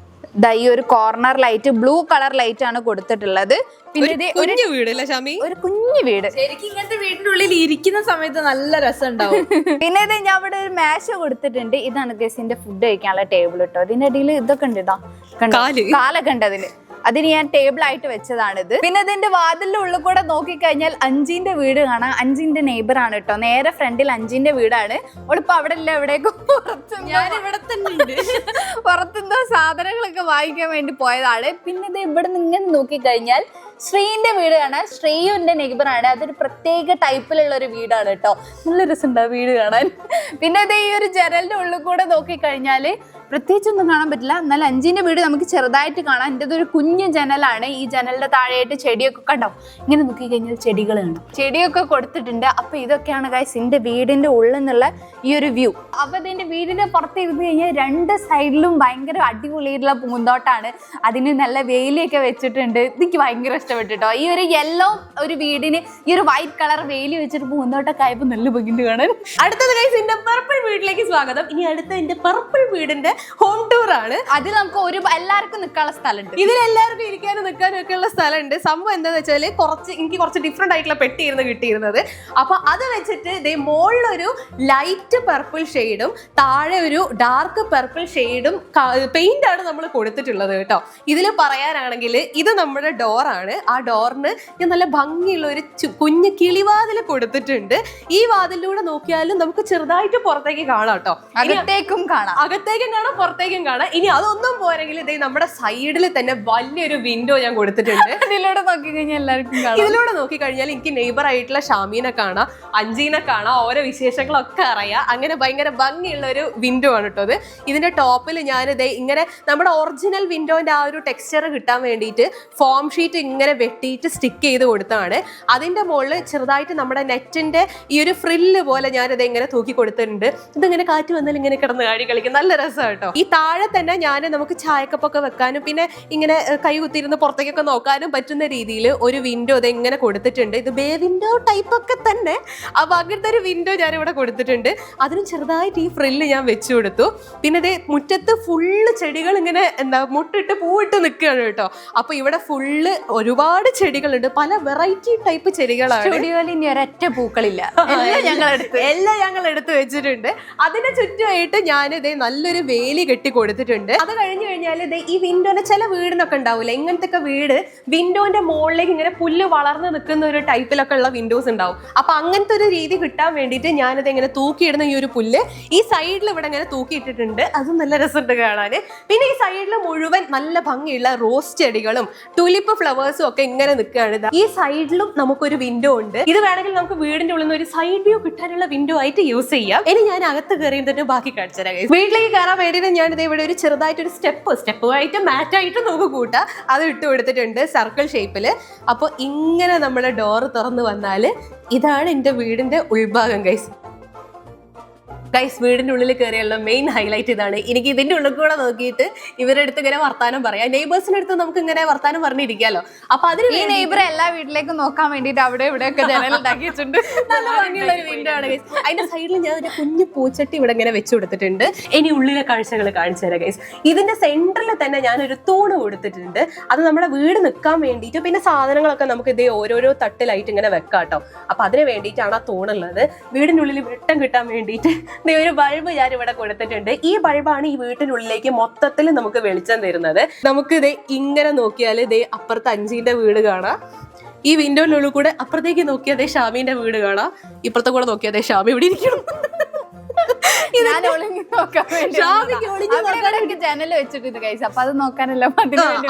ഈ ഒരു corner light blue colour light ആണ് കൊടുത്തിട്ടുള്ളത്. പിന്നെ ഇത് കുഞ്ഞു വീടല്ലേ ഷാമി? ഒരു കുഞ്ഞു വീട്. ശരിക്കും ഇങ്ങനത്തെ വീടിന്റെ ഉള്ളിൽ ഇരിക്കുന്ന സമയത്ത് നല്ല രസം ഉണ്ടാവും. പിന്നെ ഇത് ഞാൻ ഇവിടെ ഒരു മേശ കൊടുത്തിട്ടുണ്ട്. ഇതാണ് ഗസിന്റെ ഫുഡ് കഴിക്കാനുള്ള ടേബിൾ കേട്ടോ. ഇതിന്റെ ഇടയിൽ ഇതൊക്കെ ഉണ്ട്, ഇതാ കാലൊക്കെ ഉണ്ട് അതില്. അതിന് ഞാൻ ടേബിൾ ആയിട്ട് വെച്ചതാണിത്. പിന്നെ ഇതിന്റെ വാതിലിന്റെ ഉള്ളിൽ കൂടെ നോക്കിക്കഴിഞ്ഞാൽ അഞ്ചിന്റെ വീട് കാണാം. അഞ്ചിന്റെ നെയ്ബർ ആണ് കേട്ടോ. നേരെ ഫ്രണ്ടിൽ അഞ്ചിന്റെ വീടാണ്. അവളിപ്പോ അവിടെ ഇല്ല, എവിടേക്കും പുറത്തെന്തോ സാധനങ്ങളൊക്കെ വാങ്ങിക്കാൻ വേണ്ടി പോയതാണ്. പിന്നെ ഇത് ഇവിടെ നിന്ന് ഇങ്ങനെ നോക്കിക്കഴിഞ്ഞാൽ ശ്രീന്റെ വീട് കാണാൻ. ശ്രീയും എന്റെ നെയ്ബറാണ്. അതൊരു പ്രത്യേക ടൈപ്പിലുള്ള ഒരു വീടാണ് കേട്ടോ. നല്ല രസമുണ്ടാവും വീട് കാണാൻ. പിന്നെ ഇത് ഈ ഒരു ജനലിന്റെ ഉള്ളിൽ കൂടെ നോക്കിക്കഴിഞ്ഞാല് പ്രത്യേകിച്ചൊന്നും കാണാൻ പറ്റില്ല. എന്നാൽ അഞ്ചിന്റെ വീട് നമുക്ക് ചെറുതായിട്ട് കാണാം. എൻ്റെ ഒരു കുഞ്ഞു ജനലാണ്. ഈ ജനലിന്റെ താഴെയായിട്ട് ചെടിയൊക്കെ കണ്ടോ, ഇങ്ങനെ നോക്കി കഴിഞ്ഞാൽ ചെടികൾ കാണാം. ചെടിയൊക്കെ കൊടുത്തിട്ടുണ്ട്. അപ്പൊ ഇതൊക്കെയാണ് ഗൈസ് എന്റെ വീടിന്റെ ഉള്ളിൽ നിന്നുള്ള ഈ ഒരു വ്യൂ. അപ്പൊ ഇതിന്റെ വീടിന്റെ പുറത്ത് ഇരുന്ന് കഴിഞ്ഞാൽ 2 സൈഡിലും ഭയങ്കര അടിപൊളിയായിട്ടുള്ള പൂന്തോട്ടാണ്. അതിന് നല്ല വേലിയൊക്കെ വെച്ചിട്ടുണ്ട്. എനിക്ക് ഭയങ്കര ഇഷ്ടപ്പെട്ടിട്ടോ. ഈ ഒരു യെല്ലോ ഒരു വീടിന് ഈ ഒരു വൈറ്റ് കളർ വേലി വെച്ചിട്ട് പൂന്തോട്ടൊക്കെ ആയപ്പോ നല്ല ഭംഗിയുണ്ട് കാണാൻ. അടുത്തത് ഗൈസ് എന്റെ പർപ്പിൾ വീട്ടിലേക്ക് സ്വാഗതം. ഇനി അടുത്ത എന്റെ പർപ്പിൾ വീടിന്റെ ഹോം ടൂർ ആണ്. അതിൽ നമുക്ക് എല്ലാവർക്കും നിൽക്കാനുള്ള സ്ഥലമുണ്ട്. ഇതിലെല്ലാവർക്കും ഇരിക്കാനും നിൽക്കാനും ഒക്കെ ഉള്ള സ്ഥലമുണ്ട്. സംഭവം എന്താന്ന് വെച്ചാല് എനിക്ക് കുറച്ച് ഡിഫറെന്റ് ആയിട്ടുള്ള പെട്ടിയായിരുന്നു കിട്ടിയിരുന്നത്. അപ്പൊ അത് വെച്ചിട്ട് ഇതേ മുകളിലൊരു ലൈറ്റ് പർപ്പിൾ ഷെയ്ഡും താഴെ ഒരു ഡാർക്ക് പർപ്പിൾ ഷെയ്ഡും പെയിന്റ് ആണ് നമ്മൾ കൊടുത്തിട്ടുള്ളത് കേട്ടോ. ഇതിൽ പറയാനാണെങ്കിൽ ഇത് നമ്മുടെ ഡോറാണ്. ആ ഡോറിന് ഞാൻ നല്ല ഭംഗിയുള്ള ഒരു കുഞ്ഞ് കിളിവാതിൽ കൊടുത്തിട്ടുണ്ട്. ഈ വാതിലൂടെ നോക്കിയാലും നമുക്ക് ചെറുതായിട്ട് പുറത്തേക്ക് കാണാം കേട്ടോ. അകത്തേക്കും കാണാം, പുറത്തേക്കും കാണാം. ഇനി അതൊന്നും പോരെങ്കിൽ ഇതേ നമ്മുടെ സൈഡിൽ തന്നെ വലിയൊരു വിൻഡോ ഞാൻ കൊടുത്തിട്ടുണ്ട്. ഇതിലൂടെ നോക്കിക്കഴിഞ്ഞാൽ എല്ലാവർക്കും കാണാം. ഇതിലൂടെ നോക്കിക്കഴിഞ്ഞാൽ എനിക്ക് നെയ്ബർ ആയിട്ടുള്ള ഷാമീനെ കാണാം, അഞ്ചീനെ കാണാം, ഓരോ വിശേഷങ്ങളൊക്കെ അറിയാം. അങ്ങനെ ഭയങ്കര ഭംഗിയുള്ള ഒരു വിൻഡോ ആണ് കേട്ടോ. ഇതിന്റെ ടോപ്പിൽ ഞാനിതേ ഇങ്ങനെ നമ്മുടെ ഒറിജിനൽ വിൻഡോന്റെ ആ ഒരു ടെക്സ്ചർ കിട്ടാൻ വേണ്ടിയിട്ട് ഫോം ഷീറ്റ് ഇങ്ങനെ വെട്ടിയിട്ട് സ്റ്റിക്ക് ചെയ്ത് കൊടുത്തതാണ്. അതിന്റെ മുകളിൽ ചെറുതായിട്ട് നമ്മുടെ നെറ്റിന്റെ ഈ ഒരു ഫ്രില്ല് പോലെ ഞാനിത് ഇങ്ങനെ തൂക്കി കൊടുത്തിട്ടുണ്ട്. ഇതിങ്ങനെ കാറ്റ് വന്നാൽ ഇങ്ങനെ കിടന്ന് കാടി കളിക്കും, നല്ല രസം കേട്ടോ. ഈ താഴെ തന്നെ നമുക്ക് ചായക്കപ്പൊക്കെ വെക്കാനും പിന്നെ ഇങ്ങനെ കൈ കുത്തിയിരുന്ന് പുറത്തേക്കൊക്കെ നോക്കാനും പറ്റുന്ന രീതിയിൽ ഒരു വിൻഡോ ഇത് ഇങ്ങനെ കൊടുത്തിട്ടുണ്ട്. ഇത് ബേ വിൻഡോ ടൈപ്പ് ഒക്കെ തന്നെ. അപ്പൊ അങ്ങനത്തെ ഒരു വിൻഡോ ഞാൻ ഇവിടെ കൊടുത്തിട്ടുണ്ട്. അതിനും ചെറുതായിട്ട് ഈ ഫ്രില്ല് ഞാൻ വെച്ചു കൊടുത്തു. പിന്നെ ഇത് മുറ്റത്ത് ഫുള്ള് ചെടികൾ ഇങ്ങനെ മുട്ടിട്ട് പൂവിട്ട് നിൽക്കുകയാണ് കേട്ടോ. അപ്പൊ ഇവിടെ ഫുള്ള് ഒരുപാട് ചെടികളുണ്ട്, പല വെറൈറ്റി ടൈപ്പ് ചെടികളാണ്. ഇനി ഒരൊറ്റ പൂക്കളില്ല, എല്ലാം ഞങ്ങൾ എടുത്ത് വെച്ചിട്ടുണ്ട്. അതിന് ചുറ്റുമായിട്ട് ഞാൻ ഇതേ നല്ലൊരു വേലി കെട്ടി കൊടുത്തിട്ടുണ്ട്. അത് കഴിഞ്ഞു കഴിഞ്ഞാൽ ഇത് ഈ വിൻഡോന്റെ ചില വീടിനൊക്കെ ഉണ്ടാവില്ല, ഇങ്ങനത്തെ ഒക്കെ വീട് വിൻഡോന്റെ മുകളിലേക്ക് ഇങ്ങനെ പുല്ല് വളർന്ന് നിൽക്കുന്ന ഒരു ടൈപ്പിലൊക്കെ ഉള്ള വിൻഡോസ് ഉണ്ടാവും. അപ്പൊ അങ്ങനത്തെ ഒരു രീതി കിട്ടാൻ വേണ്ടിയിട്ട് ഞാനിത് ഇങ്ങനെ തൂക്കിയിടുന്ന ഈ ഒരു പുല്ല് ഈ സൈഡിൽ ഇവിടെ ഇങ്ങനെ തൂക്കിയിട്ടിട്ടുണ്ട്. അതും നല്ല രസമുണ്ട് കാണാന്. പിന്നെ ഈ സൈഡിൽ മുഴുവൻ നല്ല ഭംഗിയുള്ള റോസ് ചെടികളും ടുലിപ്പ് ഫ്ലവേഴ്സും ഒക്കെ ഇങ്ങനെ നിൽക്കുകയാണ്. ഈ സൈഡിലും നമുക്കൊരു വിൻഡോ ഉണ്ട്. ഇത് വേണമെങ്കിൽ നമുക്ക് വീടിന്റെ ഉള്ളിൽ നിന്ന് ഒരു സൈഡ് വ്യൂ കിട്ടാനുള്ള വിൻഡോ ആയിട്ട് യൂസ് ചെയ്യാം. ഇനി ഞാൻ അകത്ത് കയറിയിട്ട് ബാക്കി കാണിച്ചു തരാം. വീട്ടിലേക്ക് കയറാൻ വേണ്ടിയിട്ട് ഞാനിത് ഇവിടെ ഒരു ചെറുതായിട്ടൊരു സ്റ്റെപ്പുമായിട്ട് മാറ്റായിട്ട് നമുക്ക് കൂട്ടാം. അത് ഇട്ട് കൊടുത്തിട്ടുണ്ട് സർക്കിൾ ഷേപ്പില്. അപ്പോൾ ഇങ്ങനെ നമ്മുടെ ഡോറ് തുറന്ന് വന്നാൽ ഇതാണ് എൻ്റെ വീടിന്റെ ഉൾഭാഗം ഗൈസ്. വീടിന്റെ ഉള്ളിൽ കയറിയുള്ള മെയിൻ ഹൈലൈറ്റ് ഇതാണ്. എനിക്ക് ഇതിന്റെ ഉള്ളിൽ കൂടെ നോക്കിയിട്ട് ഇവരുടെ അടുത്ത് ഇങ്ങനെ വർത്താനം പറയാം. നെയ്ബേഴ്സിന്റെ അടുത്ത് നമുക്ക് ഇങ്ങനെ വർത്താനം പറഞ്ഞിരിക്കാലോ. അപ്പൊ അതിന് ഈ നെയ്ബർ എല്ലാ വീട്ടിലേക്കും നോക്കാൻ വേണ്ടിട്ട് അവിടെ ഇവിടെയൊക്കെ ജനൽ ഉണ്ടാക്കി വെച്ചിട്ടുണ്ട്. നല്ല ഭംഗിയുള്ള ഒരു വിൻഡോ ആണ് ഗൈസ്. അതിന്റെ സൈഡിൽ ഞാൻ ഒരു കുഞ്ഞു പൂച്ചട്ടി ഇവിടെ ഇങ്ങനെ വെച്ചു കൊടുത്തിട്ടുണ്ട്. ഇനി ഉള്ളിലെ കാഴ്ചകൾ കാണിച്ചു തരാം ഗൈസ്. ഇതിന്റെ സെന്ററിൽ തന്നെ ഞാനൊരു തൂണ് കൊടുത്തിട്ടുണ്ട്. അത് നമ്മുടെ വീട് നിൽക്കാൻ വേണ്ടിയിട്ട്. പിന്നെ സാധനങ്ങളൊക്കെ നമുക്ക് ഇതേ ഓരോരോ തട്ടിലായിട്ട് ഇങ്ങനെ വെക്കാം കേട്ടോ. അപ്പൊ അതിന് വേണ്ടിയിട്ടാണ് ആ തൂണുള്ളത്. വീടിന്റെ ഉള്ളിൽ വെട്ടം കിട്ടാൻ വേണ്ടിയിട്ട് ഒരു ബൾബ് ഞാൻ ഇവിടെ കൊടുത്തിട്ടുണ്ട്. ഈ ബൾബാണ് ഈ വീട്ടിനുള്ളിലേക്ക് മൊത്തത്തിൽ നമുക്ക് വെളിച്ചം തരുന്നത്. നമുക്ക് ഇതേ ഇങ്ങനെ നോക്കിയാൽ ഇതേ അപ്പുറത്ത് അഞ്ചിന്റെ വീട് കാണാം. ഈ വിൻഡോയിനുള്ളിൽ കൂടെ അപ്പുറത്തേക്ക് നോക്കിയാൽ അതേ ഷാമിന്റെ വീട് കാണാം. ഇപ്പുറത്തെ കൂടെ നോക്കിയാൽ അതേ ഷാമി ഇവിടെ ഇരിക്കണം. ജനൽ വെച്ചിട്ടുണ്ട് ഗൈസ്. അപ്പൊ അത് നോക്കാനല്ല.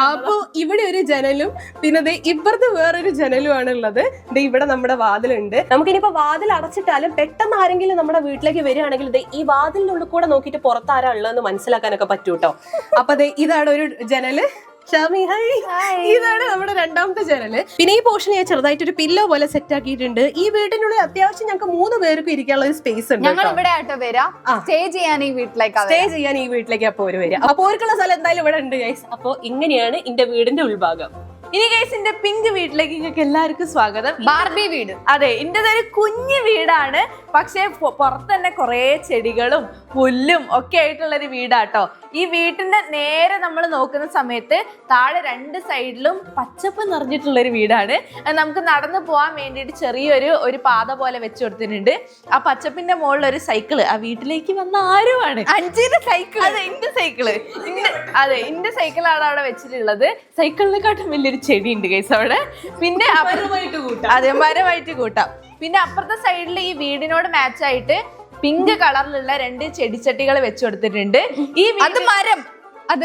അപ്പൊ ഇവിടെ ഒരു ജനലും പിന്നെ ഇപ്പുറത്ത് വേറൊരു ജനലും ആണ് ഉള്ളത്. ഇവിടെ നമ്മുടെ വാതിലുണ്ട്. നമുക്കിനിപ്പോ വാതിൽ അടച്ചിട്ടാലും പെട്ടെന്ന് ആരെങ്കിലും നമ്മുടെ വീട്ടിലേക്ക് വരികയാണെങ്കിൽ ഈ വാതിലിനുള്ളിൽ കൂടെ നോക്കിയിട്ട് പുറത്താരാ ഉള്ളതെന്ന് മനസ്സിലാക്കാനൊക്കെ പറ്റൂ കേട്ടോ. അപ്പൊ ഇതാണ് ഒരു ജനല്. ഷാമി ഹായ്. ഇതാണ് നമ്മുടെ രണ്ടാമത്തെ ജനല്. പിന്നെ ഈ പോർഷൻ ഞാൻ ചെറുതായിട്ട് ഒരു പില്ലോ പോലെ സെറ്റ് ആക്കിയിട്ടുണ്ട്. ഈ വീടിനുള്ളിൽ അത്യാവശ്യം ഞങ്ങൾക്ക് 3 പേർക്ക് ഇരിക്കാനുള്ള ഒരു സ്പേസ് ഉണ്ട്. ഞങ്ങൾ ഇവിടെ ആട്ടോ വരാം, സ്റ്റേ ചെയ്യാൻ ഈ വീട്ടിലേക്ക്. സ്റ്റേ ചെയ്യാൻ ഈ വീട്ടിലേക്ക് അപ്പൊ ഒരു വരിക. അപ്പൊ ഓർക്കുള്ള സ്ഥലം എന്തായാലും ഇവിടെ ഉണ്ട് ഗൈസ്. അപ്പൊ ഇങ്ങനെയാണ് എന്റെ വീടിന്റെ ഉൾഭാഗം. ഇനി ഗൈസ് എന്റെ പിങ്ക് വീട്ടിലേക്ക് നിങ്ങൾക്ക് എല്ലാവർക്കും സ്വാഗതം. ബാർബി വീട്. അതെ, ഇന്റേതൊരു കുഞ്ഞു വീടാണ്, പക്ഷെ പുറത്ത് തന്നെ കുറെ ചെടികളും പുല്ലും ഒക്കെ ആയിട്ടുള്ള ഒരു വീടാട്ടോ. ഈ വീട്ടിന്റെ നേരെ നമ്മൾ നോക്കുന്ന സമയത്ത് താഴെ 2 സൈഡിലും പച്ചപ്പ് നിറഞ്ഞിട്ടുള്ള ഒരു വീടാണ്. നമുക്ക് നടന്നു പോകാൻ വേണ്ടിയിട്ട് ചെറിയൊരു പാത പോലെ വെച്ച് കൊടുത്തിട്ടുണ്ട്. ആ പച്ചപ്പിന്റെ മുകളിൽ ഒരു സൈക്കിള്, ആ വീട്ടിലേക്ക് വന്ന ആരുമാണ് 5 സൈക്കിൾ. അതെ, ഇന്റെ സൈക്കിള്. അതെ, ഇന്റെ സൈക്കിളാണ് അവിടെ വെച്ചിട്ടുള്ളത്. സൈക്കിളിനെക്കാട്ടും വലിയൊരു ചെടി ഉണ്ട് ഗൈസ് അവിടെ. പിന്നെ അതെ, മരമായിട്ട് കൂട്ടാം. പിന്നെ അപ്പുറത്തെ സൈഡിൽ ഈ വീടിനോട് മാച്ച് ആയിട്ട് പിങ്ക് കളറിലുള്ള 2 ചെടിച്ചട്ടികൾ വെച്ചു കൊടുത്തിട്ടുണ്ട്. ഈ മരം, അത്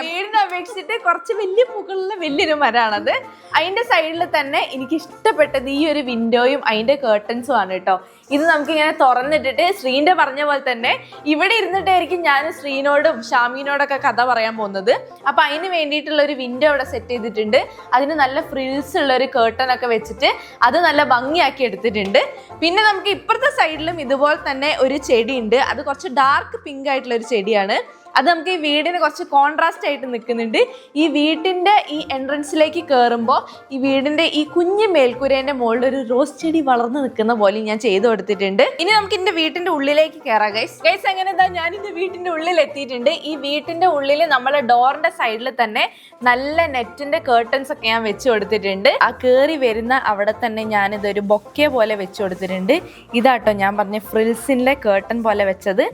വീടിനെ അപേക്ഷിച്ചിട്ട് കുറച്ച് വലിയ പൂക്കളുള്ള വലിയൊരു മരമാണത്. അതിന്റെ സൈഡിൽ തന്നെ എനിക്ക് ഇഷ്ടപ്പെട്ടത് ഈ ഒരു വിൻഡോയും അതിന്റെ കേർട്ടൻസും ആണ് കേട്ടോ. ഇത് നമുക്ക് ഇങ്ങനെ തുറന്നിട്ടിട്ട് ശ്രീന്റെ പറഞ്ഞ പോലെ തന്നെ ഇവിടെ ഇരുന്നിട്ടായിരിക്കും ഞാൻ ശ്രീനോടും ഷാമിനോടൊക്കെ കഥ പറയാൻ പോകുന്നത്. അപ്പൊ അതിന് വേണ്ടിയിട്ടുള്ള ഒരു വിൻഡോ ഇവിടെ സെറ്റ് ചെയ്തിട്ടുണ്ട്. അതിന് നല്ല ഫ്രിൽസ് ഉള്ള ഒരു കേർട്ടൻ ഒക്കെ വെച്ചിട്ട് അത് നല്ല ഭംഗിയാക്കി എടുത്തിട്ടുണ്ട്. പിന്നെ നമുക്ക് ഇപ്പുറത്തെ സൈഡിലും ഇതുപോലെ തന്നെ ഒരു ചെടി ഉണ്ട്. അത് കുറച്ച് ഡാർക്ക് പിങ്ക് ആയിട്ടുള്ള ഒരു ചെടിയാണ്. അത് നമുക്ക് ഈ വീടിന് കുറച്ച് കോൺട്രാസ്റ്റ് ആയിട്ട് നിൽക്കുന്നുണ്ട്. ഈ വീട്ടിന്റെ ഈ എൻട്രൻസിലേക്ക് കയറുമ്പോൾ ഈ വീടിന്റെ ഈ കുഞ്ഞു മേൽക്കൂരേന്റെ മുകളിൽ ഒരു റോസ് ചെടി വളർന്നു നിൽക്കുന്ന പോലെ ഞാൻ ചെയ്തു കൊടുത്തിട്ടുണ്ട്. ഇനി നമുക്ക് എന്റെ വീട്ടിന്റെ ഉള്ളിലേക്ക് കയറാം ഗൈസ്. അങ്ങനെ എന്താ ഞാൻ എന്റെ വീട്ടിന്റെ ഉള്ളിൽ എത്തിയിട്ടുണ്ട്. ഈ വീട്ടിന്റെ ഉള്ളിൽ നമ്മളെ ഡോറിന്റെ സൈഡിൽ തന്നെ നല്ല നെറ്റിന്റെ കേർട്ടൻസ് ഒക്കെ ഞാൻ വെച്ച് കൊടുത്തിട്ടുണ്ട്. ആ കയറി വരുന്ന അവിടെ തന്നെ ഞാനിതൊരു ബൊക്കെ പോലെ വെച്ച് കൊടുത്തിട്ടുണ്ട്. ഇതാട്ടോ ഞാൻ പറഞ്ഞ ഫ്രിൽസിന്റെ കേർട്ടൻ പോലെ വെച്ചത്.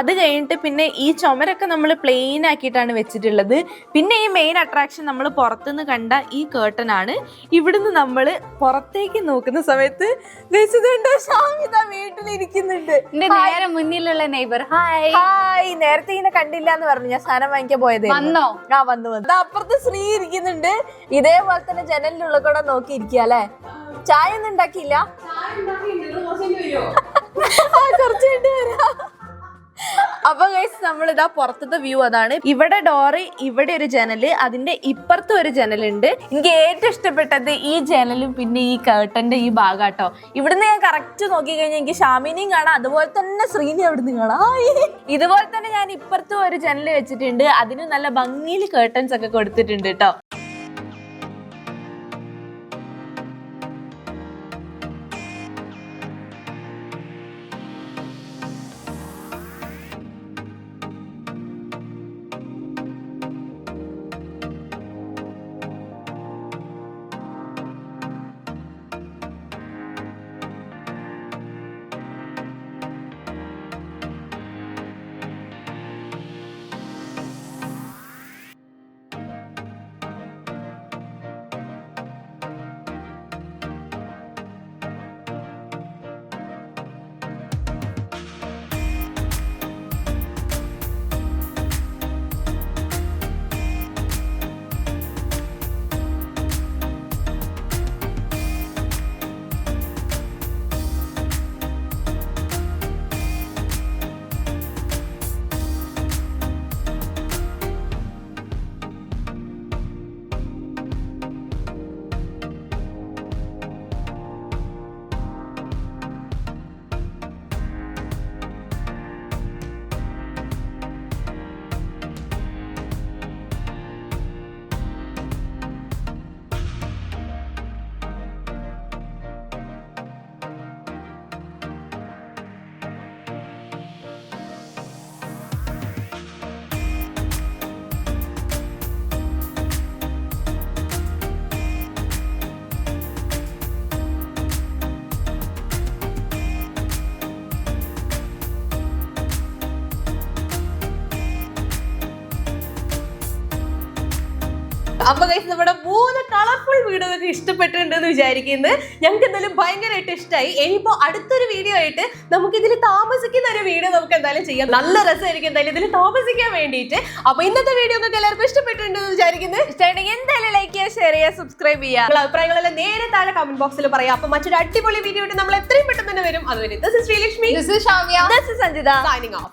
അത് കഴിഞ്ഞിട്ട് പിന്നെ ഈ ചുമരൊക്കെ നമ്മൾ പ്ലെയിൻ ആക്കിയിട്ടാണ് വെച്ചിട്ടുള്ളത്. പിന്നെ ഈ മെയിൻ അട്രാക്ഷൻ നമ്മൾ പുറത്തുനിന്ന് കണ്ട ഈ കേർട്ടൻ ആണ്. ഇവിടുന്ന് നമ്മൾ പുറത്തേക്ക് നോക്കുന്ന സമയത്ത് വീട്ടിലിരിക്കുന്നുണ്ട്. നേരെ മുന്നിലുള്ള നെയ്ബർ ഹായ്. ഹായ്. നേരത്തെ ഇങ്ങനെ കണ്ടില്ല എന്ന് പറഞ്ഞു, ഞാൻ സാധനം വാങ്ങിക്കാൻ പോയത്. വന്നോ? ആ വന്നു. അപ്പുറത്ത് ശ്രീ ഇരിക്കുന്നുണ്ട്. ഇതേപോലെ തന്നെ ജനലിലുള്ള കൂടെ നോക്കിയിരിക്കുക അല്ലെ. ചായ ഒന്നും ഉണ്ടാക്കിയില്ല, കുറച്ചായിട്ട് വരാം. അപ്പൊ ഗൈസ് നമ്മളിതാ പുറത്തത്തെ വ്യൂ അതാണ്. ഇവിടെ ഡോറ്, ഇവിടെ ഒരു ജനല്, അതിന്റെ ഇപ്പുറത്തും ഒരു ജനലുണ്ട്. എനിക്ക് ഏറ്റവും ഇഷ്ടപ്പെട്ടത് ഈ ജനലും പിന്നെ ഈ കേർട്ടന്റെ ഈ ഭാഗാട്ടോ. ഇവിടുന്ന് ഞാൻ കറക്റ്റ് നോക്കി കഴിഞ്ഞാൽ എനിക്ക് ഷാമിനെയും കാണാം, അതുപോലെ തന്നെ ശ്രീനെ അവിടുന്ന് കാണാം. ഇതുപോലെ തന്നെ ഞാൻ ഇപ്പുറത്തും ഒരു ജനല് വെച്ചിട്ടുണ്ട്. അതിന് നല്ല ഭംഗിയിൽ കേർട്ടൻസ് ഒക്കെ കൊടുത്തിട്ടുണ്ട് കേട്ടോ. അപ്പൊ ഗൈസ് നമ്മുടെ 3 കളർഫുൾ വീഡിയോയൊക്കെ ഇഷ്ടപ്പെട്ടിട്ടുണ്ടെന്ന് വിചാരിക്കുന്നത്. ഞങ്ങൾക്ക് എന്തായാലും ഭയങ്കരമായിട്ട് ഇഷ്ടമായി. ഇനിയിപ്പോ അടുത്തൊരു വീഡിയോ ആയിട്ട് നമുക്ക് ഇതിൽ താമസിക്കുന്ന ഒരു വീഡിയോ നമുക്ക് എന്തായാലും ചെയ്യാം. നല്ല രസമായിരിക്കും എന്തായാലും ഇതിൽ താമസിക്കാൻ വേണ്ടിയിട്ട്. അപ്പൊ ഇന്നത്തെ വീഡിയോ ഒക്കെ എല്ലാവർക്കും ഇഷ്ടപ്പെട്ടിട്ടുണ്ടെന്ന് വിചാരിക്കുന്നത്. ഇഷ്ടമാണെങ്കിൽ എന്തായാലും ലൈക്ക് ചെയ്യുക, ഷെയർ ചെയ്യുക, സബ്സ്ക്രൈബ് ചെയ്യുക. അഭിപ്രായങ്ങളെല്ലാം നേരെ താഴെ കമന്റ് ബോക്സിൽ പറയാം. അപ്പൊ മറ്റൊരു അടിപൊളി വീഡിയോ ആയിട്ട് നമ്മൾ എത്രയും പെട്ടെന്ന് തന്നെ വരും. അതുവരെ this is Sreelakshmi, this is Shavya, this is Sanjita, signing off.